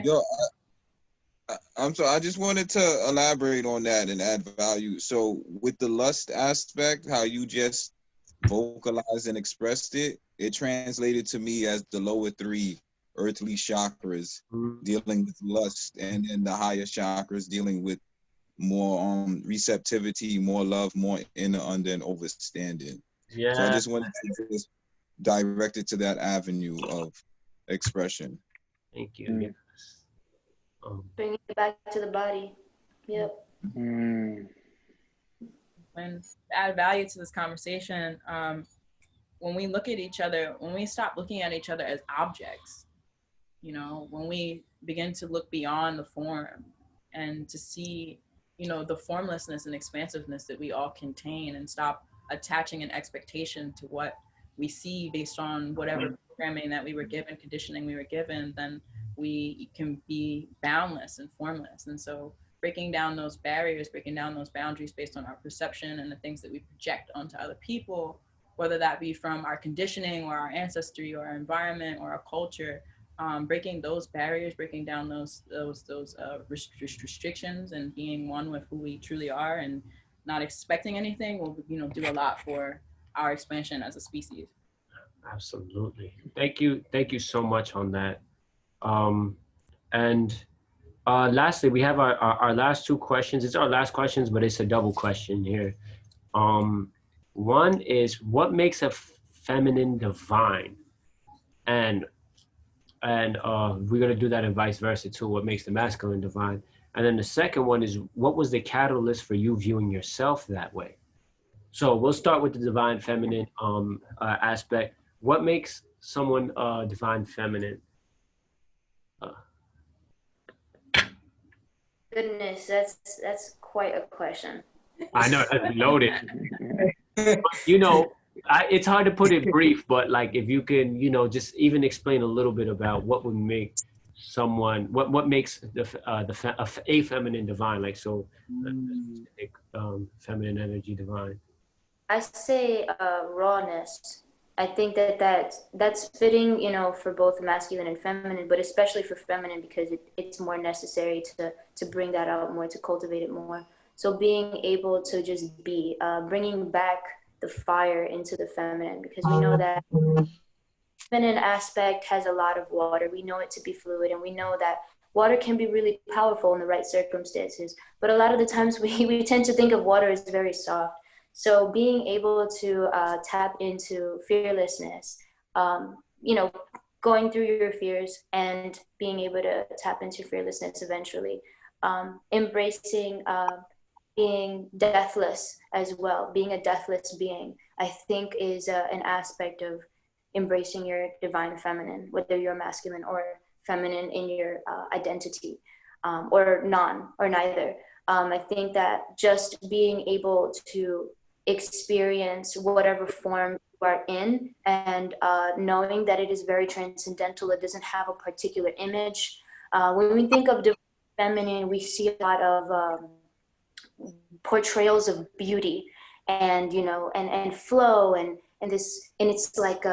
Yo, I'm sorry. I just wanted to elaborate on that and add value. So with the lust aspect, how you just vocalized and expressed it, it translated to me as the lower three earthly chakras dealing with lust, and then the higher chakras dealing with more receptivity, more love, more inner, under, and overstanding. Yeah. So I just wanted to just direct it to that avenue of expression. Thank you. Yes. Bring it back to the body. Yep. And to add value to this conversation, when we look at each other, when we stop looking at each other as objects, you know, when we begin to look beyond the form and to see, you know, the formlessness and expansiveness that we all contain, and stop attaching an expectation to what we see based on whatever programming that we were given, conditioning we were given, then we can be boundless and formless. And so breaking down those barriers, breaking down those boundaries based on our perception and the things that we project onto other people, whether that be from our conditioning or our ancestry or our environment or our culture, breaking those barriers, breaking down those restrictions, and being one with who we truly are and not expecting anything will, you know, do a lot for our expansion as a species. Absolutely. Thank you so much on that. And lastly, we have our last two questions. It's our last questions, but it's a double question here. One is, what makes a feminine divine? And we're going to do that in vice versa too. What makes the masculine divine? And then the second one is, what was the catalyst for you viewing yourself that way? So we'll start with the divine feminine aspect. What makes someone divine feminine? Goodness, that's quite a question. I know, that's loaded. You know, it's hard to put it brief, but like if you can, you know, just even explain a little bit about what would make someone, what makes a feminine divine, like so, feminine energy divine. I say rawness. I think that's fitting, you know, for both masculine and feminine, but especially for feminine because it's more necessary to bring that out more, to cultivate it more. So being able to just be, bringing back the fire into the feminine, because we know that feminine aspect has a lot of water. We know it to be fluid, and we know that water can be really powerful in the right circumstances. But a lot of the times we tend to think of water as very soft. So being able to tap into fearlessness, you know, going through your fears and being able to tap into fearlessness eventually, embracing being deathless as well, being a deathless being, I think is an aspect of embracing your divine feminine, whether you're masculine or feminine in your identity. or none or neither. I think that just being able to experience whatever form you are in, and knowing that it is very transcendental, it doesn't have a particular image. When we think of divine feminine, we see a lot of portrayals of beauty and, you know, and flow and this, and it's like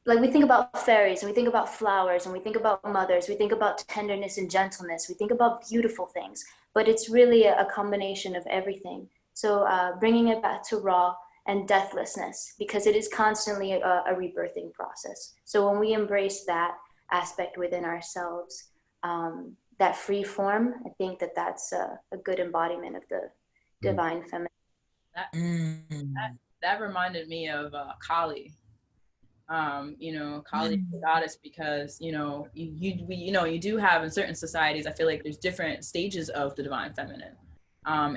we think about fairies and we think about flowers and we think about mothers, we think about tenderness and gentleness, we think about beautiful things, but it's really a combination of everything. So bringing it back to raw and deathlessness, because it is constantly a rebirthing process. So when we embrace that aspect within ourselves, that free form, I think that that's a good embodiment of the divine feminine. That reminded me of Kali. You know, Kali is the goddess because, you know, you do have in certain societies, I feel like there's different stages of the divine feminine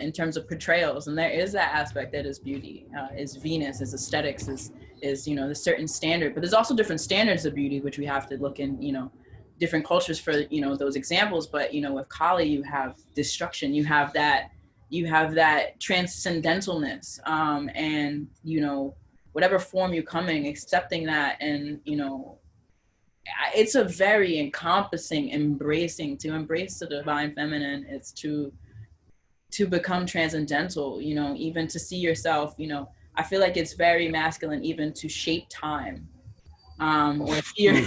in terms of portrayals. And there is that aspect that is beauty, is Venus, is aesthetics, is, you know, the certain standard, but there's also different standards of beauty, which we have to look in, you know, different cultures for, you know, those examples. But, you know, with Kali, you have destruction, you have that transcendentalness, and, you know, whatever form you're coming, accepting that. And, you know, it's a very encompassing embracing. To embrace the divine feminine, it's to become transcendental, you know, even to see yourself, you know, I feel like it's very masculine even to shape time, or you're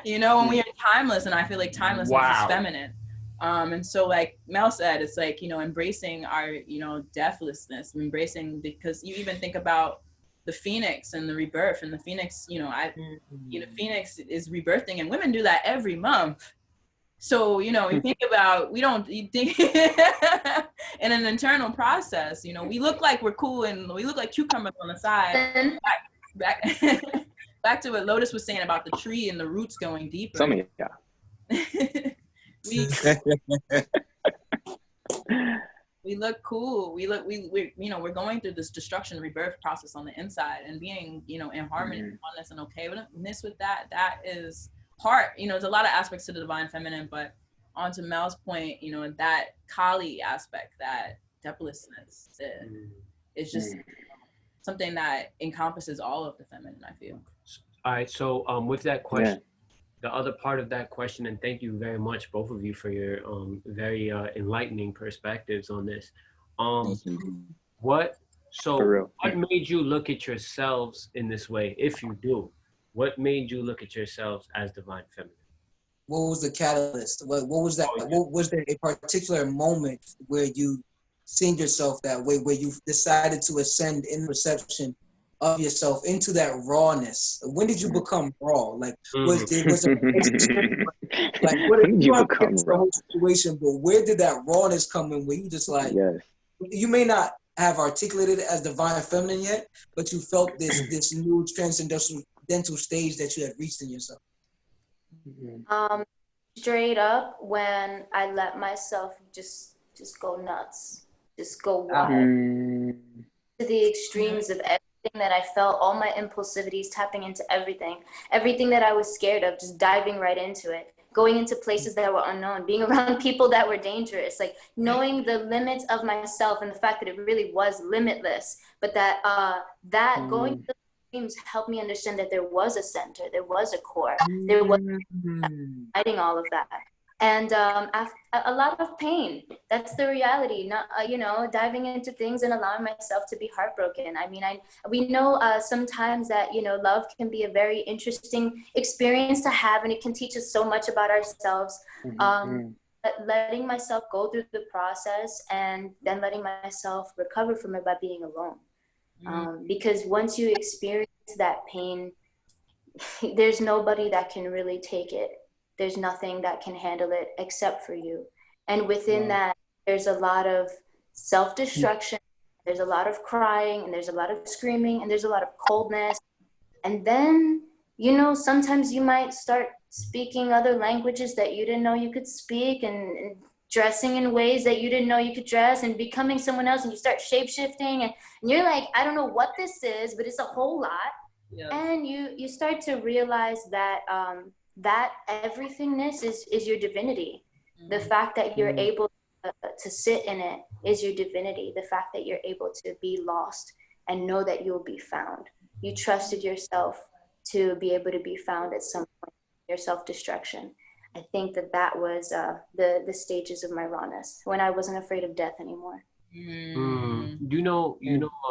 you know, when we are timeless, and I feel like timelessness is feminine. And so, like Mel said, it's like, you know, embracing our, you know, deathlessness, embracing, because you even think about the phoenix and the rebirth, and the phoenix, you know, you know, phoenix is rebirthing, and women do that every month. So, you know, you think about, you think in an internal process, you know, we look like we're cool and we look like cucumbers on the side. Back to what Lotus was saying about the tree and the roots going deeper. Some of y'all. We look cool. We you know, we're going through this destruction rebirth process on the inside, and being, you know, in harmony and oneness and okayness with that is hard. You know, there's a lot of aspects to the divine feminine, but on to Mel's point, you know, that Kali aspect, that deathlessness, is just something that encompasses all of the feminine, I feel. All right, so with that question, the other part of that question, and thank you very much, both of you, for your very enlightening perspectives on this. What made you look at yourselves in this way, if you do? What made you look at yourselves as divine feminine? What was the catalyst? What was that? What was there a particular moment where you seen yourself that way, where you decided to ascend in perception of yourself into that rawness? When did you become raw? Like, was it like, what did you become the whole situation, but where did that rawness come in, where you just like, you may not have articulated it as divine feminine yet, but you felt this new transcendental stage that you had reached in yourself? Straight up, when I let myself just go nuts, just go wild, to the extremes of everything that I felt, all my impulsivities, tapping into everything that I was scared of, just diving right into it, going into places that were unknown, being around people that were dangerous, like knowing the limits of myself and the fact that it really was limitless, but that going to the extremes helped me understand that there was a center, there was a core, there was hiding all of that. And a lot of pain. That's the reality. Not, you know, diving into things and allowing myself to be heartbroken. I mean, we know sometimes that, you know, love can be a very interesting experience to have, and it can teach us so much about ourselves. But letting myself go through the process and then letting myself recover from it by being alone. Because once you experience that pain, there's nobody that can really take it. There's nothing that can handle it except for you. And within that, there's a lot of self-destruction, there's a lot of crying, and there's a lot of screaming, and there's a lot of coldness. And then, you know, sometimes you might start speaking other languages that you didn't know you could speak, and dressing in ways that you didn't know you could dress, and becoming someone else, and you start shape-shifting, and you're like, I don't know what this is, but it's a whole lot. And you start to realize that that everythingness is your divinity. The fact that you're able to sit in it is your divinity. The fact that you're able to be lost and know that you'll be found. You trusted yourself to be able to be found at some point, your self-destruction. I think that was the stages of my rawness, when I wasn't afraid of death anymore.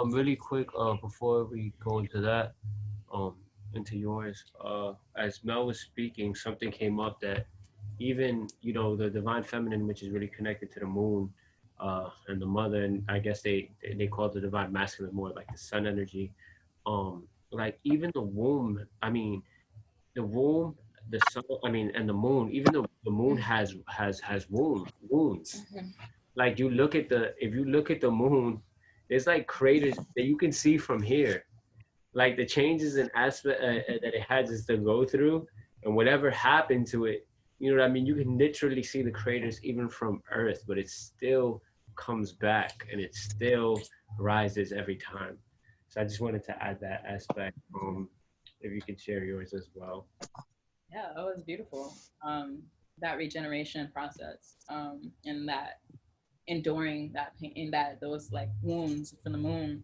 Really quick, before we go into that, into yours, as Mel was speaking, something came up that even, the divine feminine, which is really connected to the moon, and the mother, and I guess they call it the divine masculine, more like the sun energy. Like even the womb, the womb, the sun, and the moon, even though the moon has wounds. Like if you look at the moon, there's like craters that you can see from here. Like the changes in aspect that it has is to go through, and whatever happened to it, you know what I mean? You can literally see the craters even from Earth, but it still comes back and it still rises every time. So I just wanted to add that aspect. If you could share yours as well. Yeah, that was beautiful. That regeneration process, and that enduring that pain, in that those like wounds from the moon.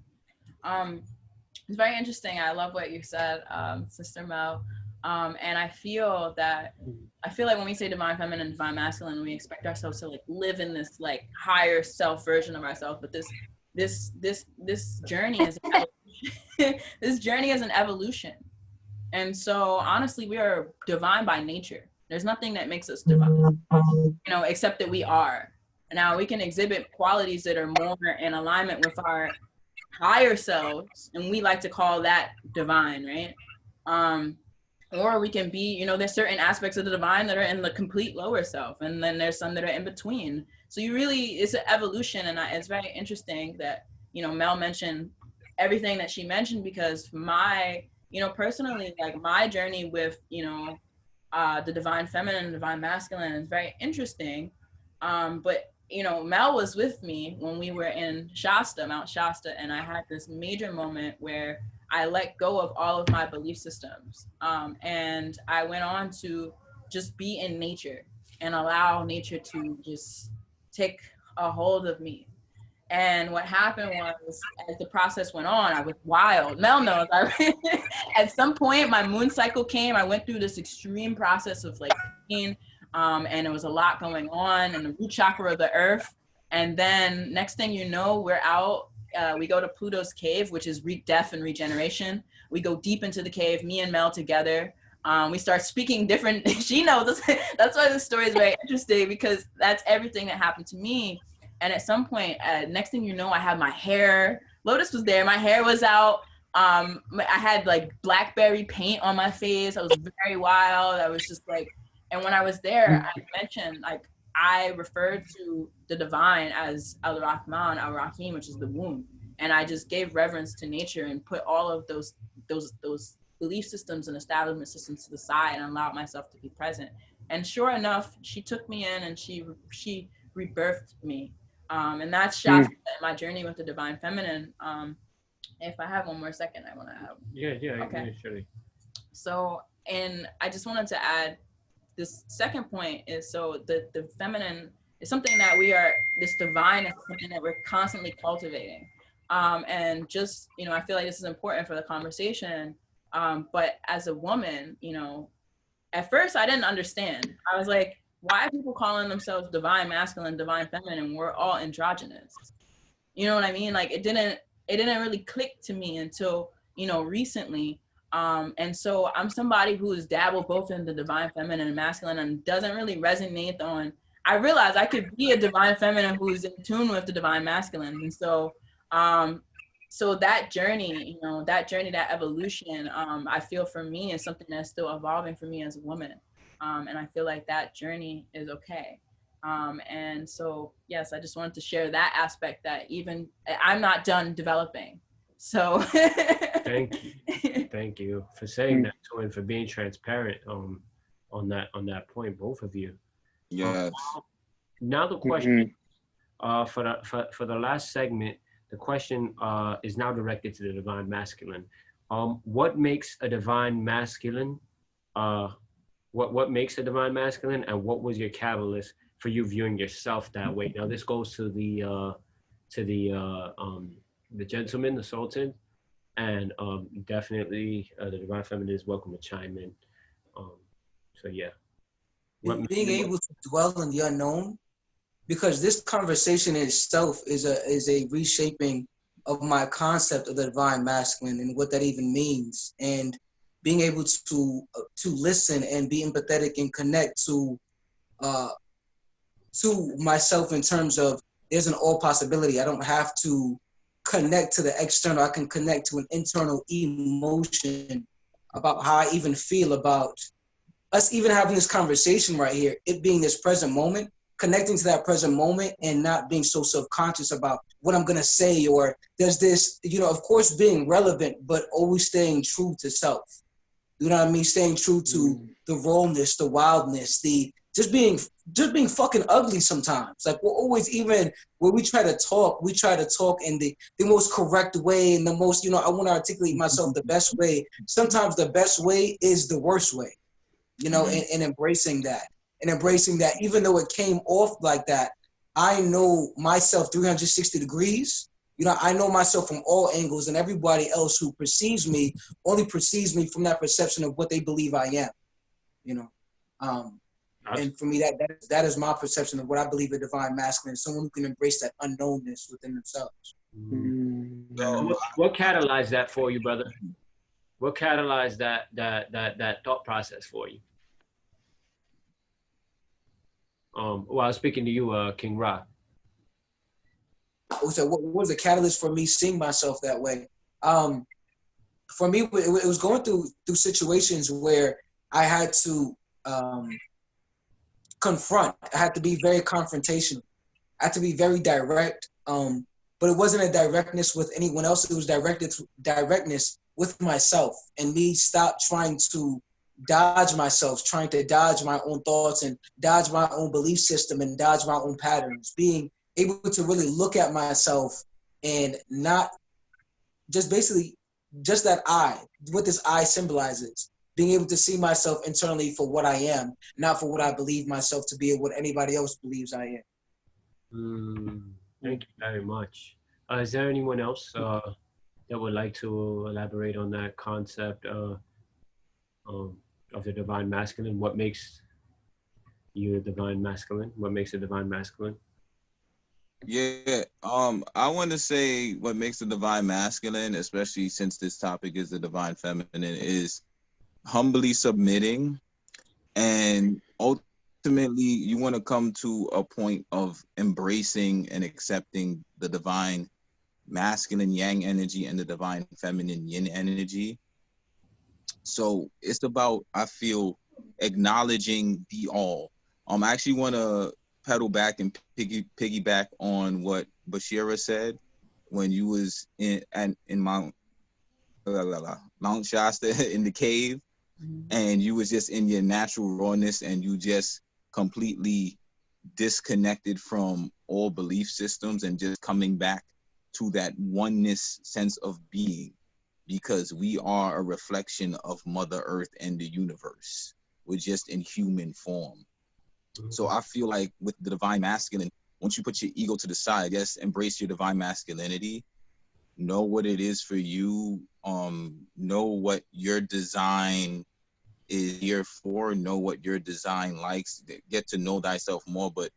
It's very interesting. I love what you said, Sister Mel. And I feel like when we say divine feminine, divine masculine, we expect ourselves to like live in this like higher self version of ourselves. But this journey is an evolution. This journey is an evolution. And so honestly, we are divine by nature. There's nothing that makes us divine, except that we are. Now we can exhibit qualities that are more in alignment with our higher selves, and we like to call that divine, right? Or we can be, there's certain aspects of the divine that are in the complete lower self, and then there's some that are in between. So it's an evolution, and it's very interesting that, Mel mentioned everything that she mentioned, because personally, like my journey with, the divine feminine and divine masculine is very interesting. But Mel was with me when we were in Mount Shasta, and I had this major moment where I let go of all of my belief systems. And I went on to just be in nature and allow nature to just take a hold of me. And what happened was, as the process went on, I was wild. Mel knows. At some point, my moon cycle came. I went through this extreme process of like pain, and there was a lot going on in the root chakra of the earth. And then next thing you know, we're out. We go to Pluto's cave, which is death and regeneration. We go deep into the cave, me and Mel together. We start speaking different. She knows. That's why this story is very interesting, because that's everything that happened to me. And at some point, next thing you know, I had my hair. Lotus was there. My hair was out. I had like blackberry paint on my face. I was very wild. I was just like, and when I was there, I mentioned, like, I referred to the divine as Al-Rahman, Al-Rahim, which is the womb. And I just gave reverence to nature and put all of those belief systems and establishment systems to the side and allowed myself to be present. And sure enough, she took me in and she rebirthed me. And that's just my journey with the divine feminine. If I have one more second, I want to have. Yeah, okay. Yeah, surely. So, and I just wanted to add, this second point is, so the feminine is something that this divine is something that we're constantly cultivating. And just, I feel like this is important for the conversation. But as a woman, at first I didn't understand. I was like, why are people calling themselves divine masculine, divine feminine? We're all androgynous. You know what I mean? Like it didn't really click to me until, recently. And so I'm somebody who has dabbled both in the divine feminine and masculine, and doesn't really resonate on, I realized I could be a divine feminine who's in tune with the divine masculine. And so, so that journey, that evolution, I feel for me is something that's still evolving for me as a woman. And I feel like that journey is okay. And so, yes, I just wanted to share that aspect, that even I'm not done developing. So thank you for saying that too, and for being transparent on that point, both of you. Yes. Now the question for the last segment, the question is now directed to the divine masculine. What makes a divine masculine what makes a divine masculine, and what was your catalyst for you viewing yourself that way? Now this goes to the gentleman, the Sultan, and definitely the divine feminine is welcome to chime in. So yeah, Being able to dwell in the unknown, because this conversation in itself is a reshaping of my concept of the divine masculine and what that even means, and being able to listen and be empathetic and connect to myself in terms of there's an all possibility. I don't have to connect to the external. I can connect to an internal emotion about how I even feel about us even having this conversation right here, it being this present moment, connecting to that present moment and not being so self-conscious about what I'm going to say, or there's this, of course, being relevant, but always staying true to self. You know what I mean? Staying true to the rawness, the wildness, the just being fucking ugly sometimes. Like we're always, even when we try to talk in the most correct way and the most, I want to articulate myself the best way. Sometimes the best way is the worst way, and embracing that. And embracing that, even though it came off like that, I know myself 360 degrees. I know myself from all angles, and everybody else who perceives me only perceives me from that perception of what they believe I am. And for me, that is my perception of what I believe a divine masculine is, someone who can embrace that unknownness within themselves. What catalyzed that for you, brother? What catalyzed that thought process for you? Well, I was speaking to you, King Ra. So what was the catalyst for me seeing myself that way? For me, it was going through situations where I had to confront. I had to be very confrontational. I had to be very direct. But it wasn't a directness with anyone else. It was directness with myself, and me stop trying to dodge myself, trying to dodge my own thoughts and dodge my own belief system and dodge my own patterns. Being able to really look at myself and not just basically just that eye, what this eye symbolizes. Being able to see myself internally for what I am, not for what I believe myself to be or what anybody else believes I am. Thank you very much. Is there anyone else that would like to elaborate on that concept of the divine masculine? What makes you a divine masculine? What makes a divine masculine? Yeah, I want to say what makes the divine masculine, especially since this topic is the divine feminine, is humbly submitting, and ultimately you want to come to a point of embracing and accepting the divine masculine yang energy and the divine feminine yin energy. So it's about, I feel, acknowledging the all. I actually want to pedal back and piggyback on what Bashira said when you was in Mount Shasta in the cave, and you was just in your natural rawness, and you just completely disconnected from all belief systems and just coming back to that oneness sense of being, because we are a reflection of Mother Earth and the universe. We're just in human form. So I feel like with the divine masculine, once you put your ego to the side, yes, embrace your divine masculinity, know what it is for you, know what your design is here for, know what your design likes, get to know thyself more, but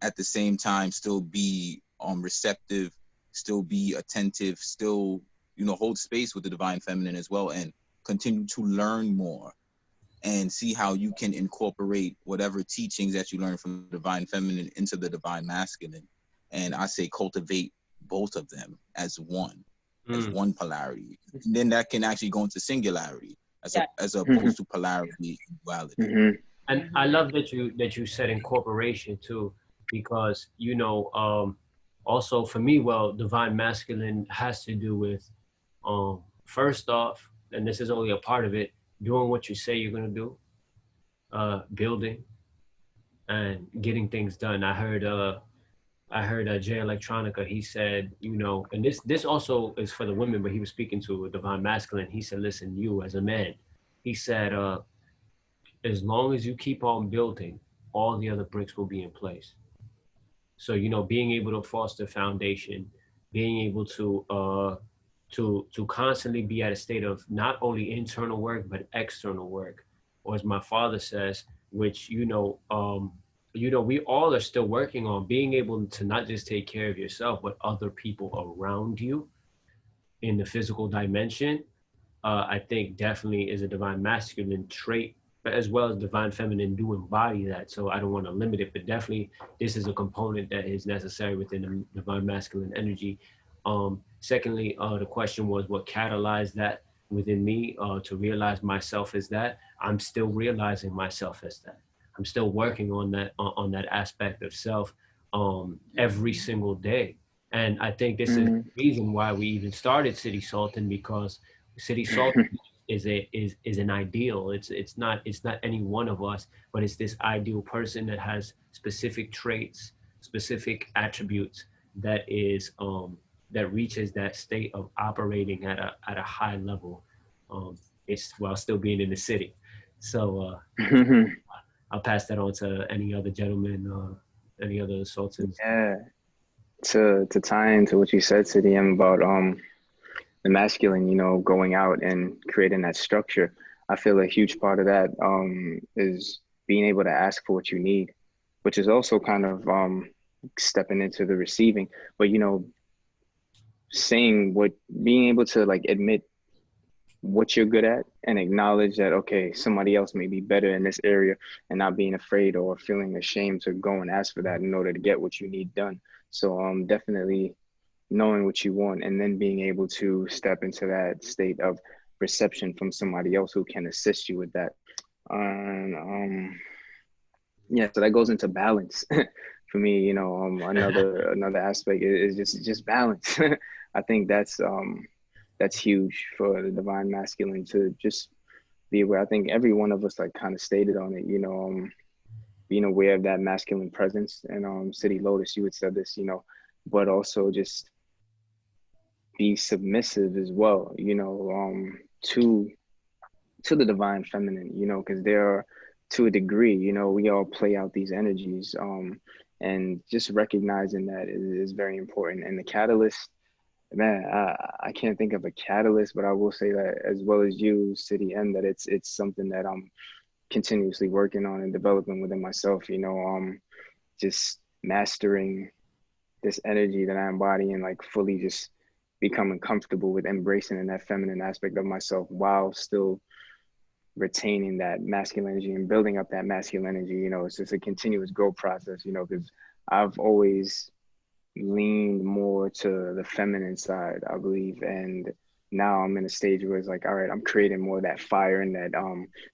at the same time still be receptive, still be attentive, still, hold space with the divine feminine as well, and continue to learn more and see how you can incorporate whatever teachings that you learn from the divine feminine into the divine masculine. And I say cultivate both of them as one polarity. And then that can actually go into singularity as opposed to polarity and duality. And I love that you said incorporation too, because also for me, divine masculine has to do with first off, and this is only a part of it, doing what you say you're gonna do, building and getting things done. I heard Jay Electronica, he said, and this also is for the women, but he was speaking to a divine masculine. He said, listen, you as a man, he said, as long as you keep on building, all the other bricks will be in place. So, you know, being able to foster foundation, being able to constantly be at a state of not only internal work but external work, or as my father says, which we all are still working on, being able to not just take care of yourself but other people around you in the physical dimension. I think definitely is a divine masculine trait, but as well as divine feminine do embody that. So I don't want to limit it, but definitely this is a component that is necessary within the divine masculine energy. Secondly, the question was what catalyzed that within me to realize myself as that. I'm still realizing myself as that. I'm still working on that aspect of self every single day. And I think this is the reason why we even started City Sultan, because City Sultan is an ideal. It's not any one of us, but it's this ideal person that has specific traits, specific attributes that reaches that state of operating at a high level. It's while still being in the city. So I'll pass that on to any other gentleman, any other Sultans. Yeah. To tie into what you said, Sidiam, about the masculine, going out and creating that structure. I feel a huge part of that is being able to ask for what you need, which is also kind of stepping into the receiving. But being able to like admit what you're good at and acknowledge that, okay, somebody else may be better in this area, and not being afraid or feeling ashamed to go and ask for that in order to get what you need done. So definitely knowing what you want and then being able to step into that state of reception from somebody else who can assist you with that. And yeah, so that goes into balance for me. Another aspect is just balance. I think that's huge for the divine masculine to just be aware. I think every one of us like kind of stated on it, being aware of that masculine presence. And City Lotus, you had said this, but also just be submissive as well, to the divine feminine, because there are, to a degree, we all play out these energies, and just recognizing that is very important. And the catalyst, man, I can't think of a catalyst, but I will say that as well as you, City M, that it's something that I'm continuously working on and developing within myself, just mastering this energy that I embody and like fully just becoming comfortable with embracing in that feminine aspect of myself while still retaining that masculine energy and building up that masculine energy. It's just a continuous growth process, because I've always leaned more to the feminine side, I believe. And now I'm in a stage where it's like, all right, I'm creating more of that fire and that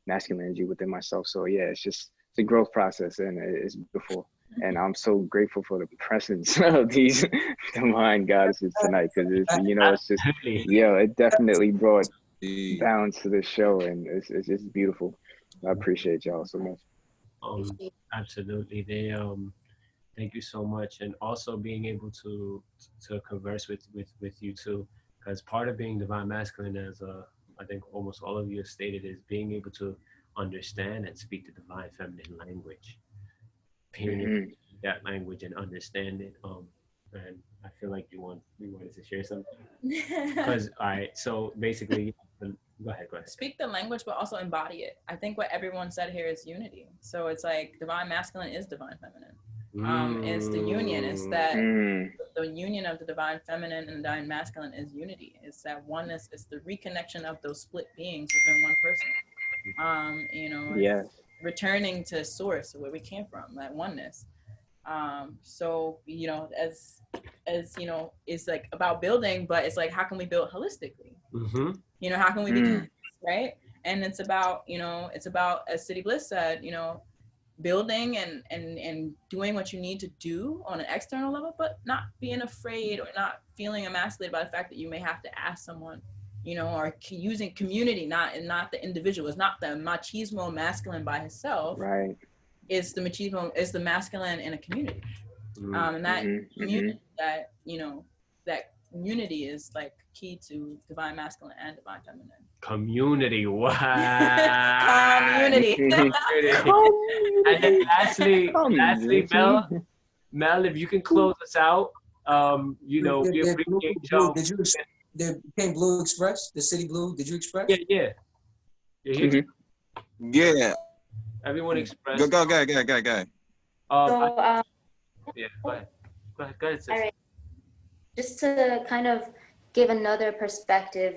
masculine energy within myself. So yeah, it's a growth process, and it's beautiful. And I'm so grateful for the presence of these divine goddesses tonight, because it's just, it definitely brought balance to this show, and it's just beautiful. I appreciate y'all so much. Absolutely. Thank you so much, and also being able to converse with you too, because part of being divine masculine, as I think almost all of you have stated, is being able to understand and speak the divine feminine language, being able to speak that language and understand it. And I feel like you wanted to share something, because all right, so basically, go ahead. Speak the language, but also embody it. I think what everyone said here is unity. So it's like divine masculine is divine feminine. It's the union. It's that the union of the divine feminine and the divine masculine is unity. It's that oneness. It's the reconnection of those split beings within one person. Yes. Returning to source, where we came from, that oneness. So as it's like about building, but it's like, how can we build holistically? How can we be right? And it's about, as City Bliss said, building and doing what you need to do on an external level, but not being afraid or not feeling emasculated by the fact that you may have to ask someone, or using community, not the individual. It's not the machismo masculine by himself. Right. It's the machismo, it's the masculine in a community. And that community that, community is like key to divine masculine and divine feminine. Community, wow. Community. And then lastly, Mel, if you can close us out, you know, we appreciate y'all. There became Blue Express, the City Blue. Did you express? Yeah. Yeah. Everyone express. Go. So, yeah, go ahead. Go ahead, sis. All right. Just to kind of give another perspective,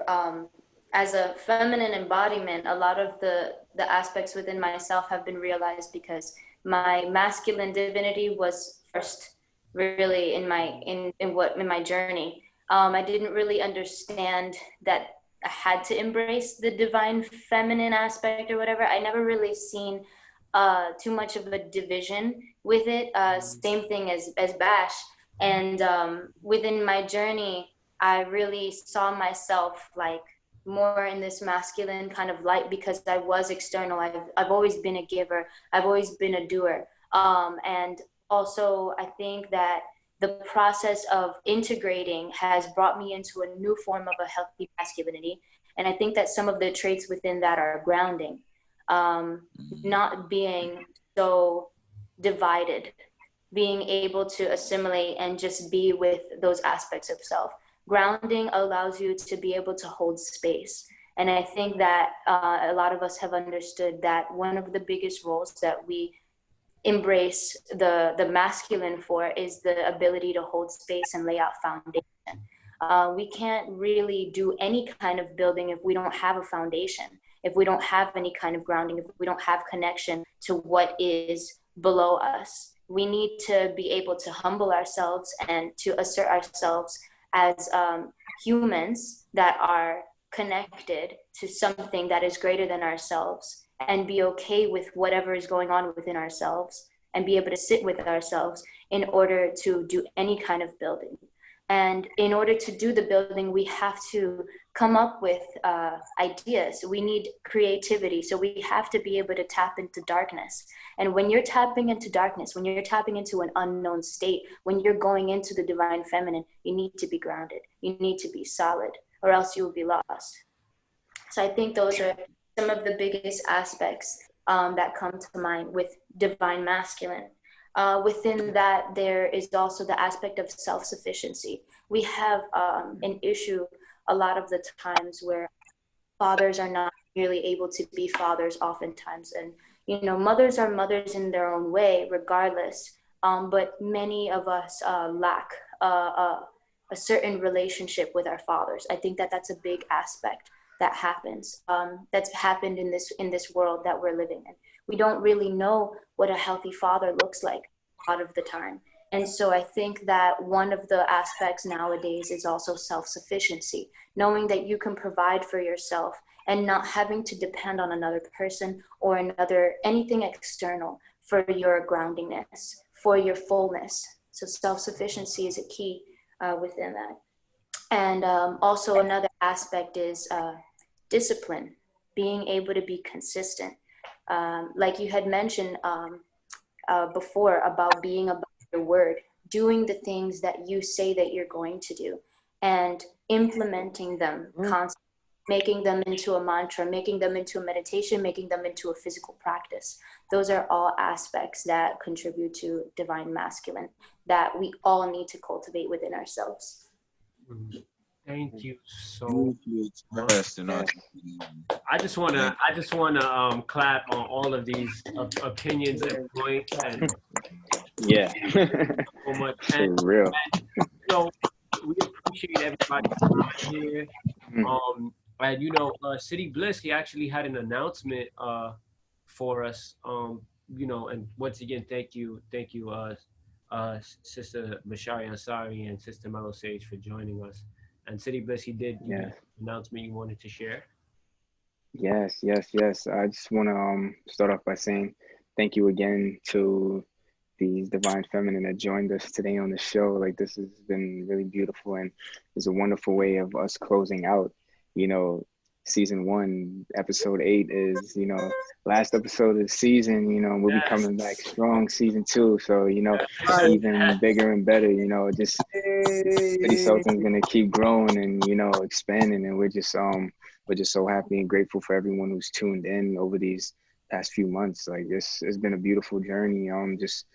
as a feminine embodiment, a lot of the aspects within myself have been realized because my masculine divinity was first really in my journey. I didn't really understand that I had to embrace the divine feminine aspect or whatever. I never really seen too much of a division with it. Same thing as Bash. And within my journey, I really saw myself like more in this masculine kind of light because I was external. I've always been a giver. I've always been a doer. And also, I think that the process of integrating has brought me into a new form of a healthy masculinity. And I think that some of the traits within that are grounding, not being so divided, being able to assimilate and just be with those aspects of self. Grounding allows you to be able to hold space. And I think that a lot of us have understood that one of the biggest roles that we embrace the masculine for is the ability to hold space and lay out foundation. We can't really do any kind of building if we don't have a foundation, if we don't have any kind of grounding, if we don't have connection to what is below us. We need to be able to humble ourselves and to assert ourselves as humans that are connected to something that is greater than ourselves, and be okay with whatever is going on within ourselves and be able to sit with ourselves in order to do any kind of building. And in order to do the building, we have to come up with ideas. We need creativity. So we have to be able to tap into darkness. And when you're tapping into darkness, when you're tapping into an unknown state, when you're going into the divine feminine, you need to be grounded. You need to be solid, or else you will be lost. So I think those are some of the biggest aspects that come to mind with divine masculine. Within that, there is also the aspect of self-sufficiency. We have an issue a lot of the times where fathers are not really able to be fathers oftentimes. And, you know, mothers are mothers in their own way, regardless. But many of us lack a certain relationship with our fathers. I think that that's a big aspect that happens, that's happened in this world that we're living in. We don't really know what a healthy father looks like a lot of the time. And so I think that one of the aspects nowadays is also self-sufficiency, knowing that you can provide for yourself and not having to depend on another person or anything external for your groundingness, for your fullness. So self-sufficiency is a key within that. And also another aspect is discipline, being able to be consistent. Like you had mentioned before about being about your word, doing the things that you say that you're going to do and implementing them constantly, making them into a mantra, making them into a meditation, making them into a physical practice. Those are all aspects that contribute to divine masculine that we all need to cultivate within ourselves. Thank you so much. I just wanna clap on all of these opinions and points, and yeah, so much. And, for real. And, you know, we appreciate everybody here. And you know, City Bliss, he actually had an announcement for us. You know, and once again, thank you, Sister Mashari Ansari and Sister Mellow Sage for joining us. And City Bliss, he did an announcement you wanted to share. Yes. I just want to start off by saying thank you again to these divine feminine that joined us today on the show. Like, this has been really beautiful, and it's a wonderful way of us closing out, you know, season 1. Episode 8 is, last episode of the season. We'll be coming back strong season 2. So, even bigger and better, just City Sultan's gonna keep growing and, expanding. And we're just so happy and grateful for everyone who's tuned in over these past few months. Like it's been a beautiful journey. Just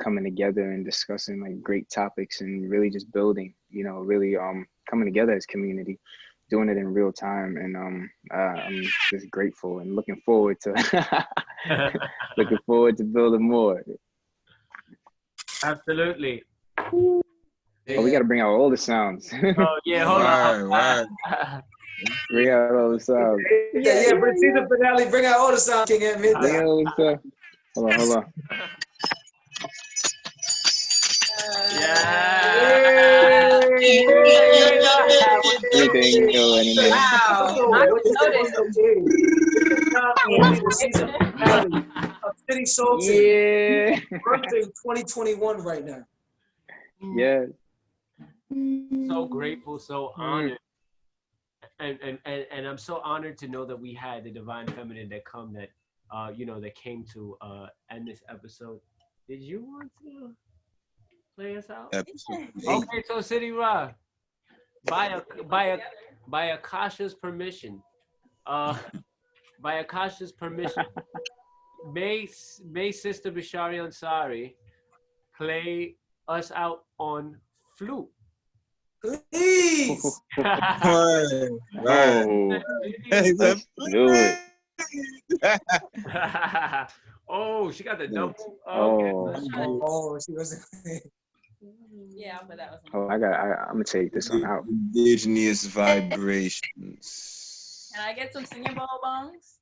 coming together and discussing like great topics and really just building, really coming together as community, doing it in real time. And I'm just grateful and looking forward to building more. Absolutely. Oh, we got to bring out all the sounds. Oh yeah, hold on. Right. Bring out all the sounds. Yeah. But season finale, bring out all the sound, King at midnight. Bring out all the sounds. Hold on. Yeah. Everything going in there. Wow. Season finale of City Sultan. Yeah. Birthday 2021 right now. Yeah. So grateful, so honored. And I'm so honored to know that we had the Divine Feminine that came to end this episode. Did you want to play us out? Episode 8. Okay, so City Ra, by Akasha's permission, may Sister Bashari Ansari play us out on flute. Please. Right. Let's do it. Oh, she got the double. Oh. Oh, she was. Yeah, but that was. Oh, I'm gonna take this one out. Indigenous vibrations. Can I get some singing bowl bongs?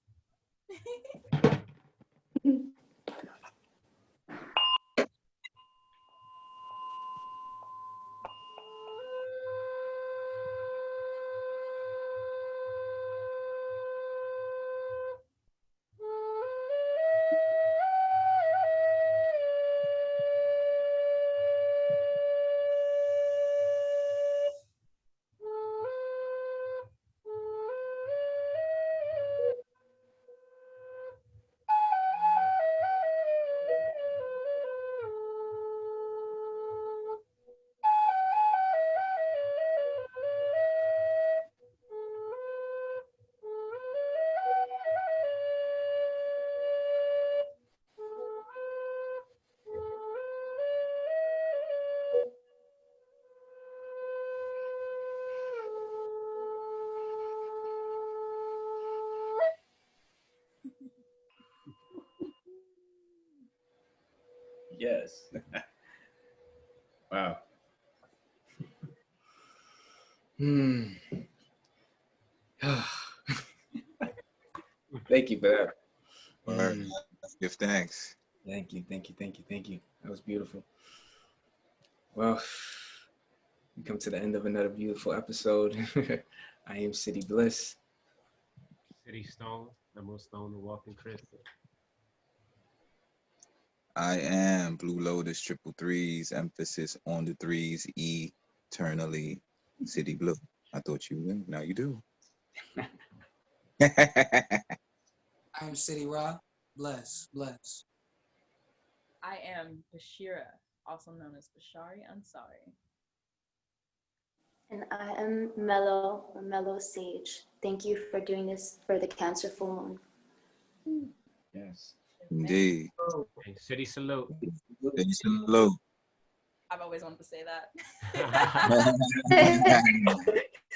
Yes. Wow. Thank you for that. Right. Give thanks. Thank you. That was beautiful. Well, we come to the end of another beautiful episode. I am City Bliss. City Stone, the most stone to walk in crystal. I am Blue Lotus, 333s, emphasis on the 3s, eternally City Blue. I thought you knew, now you do. I'm City Ra. Bless. I am Bashira, also known as Bashari Ansari. And I am Mellow Sage. Thank you for doing this for the Cancer full moon. Yes. Indeed. Okay, City salute. City salute. I've always wanted to say that.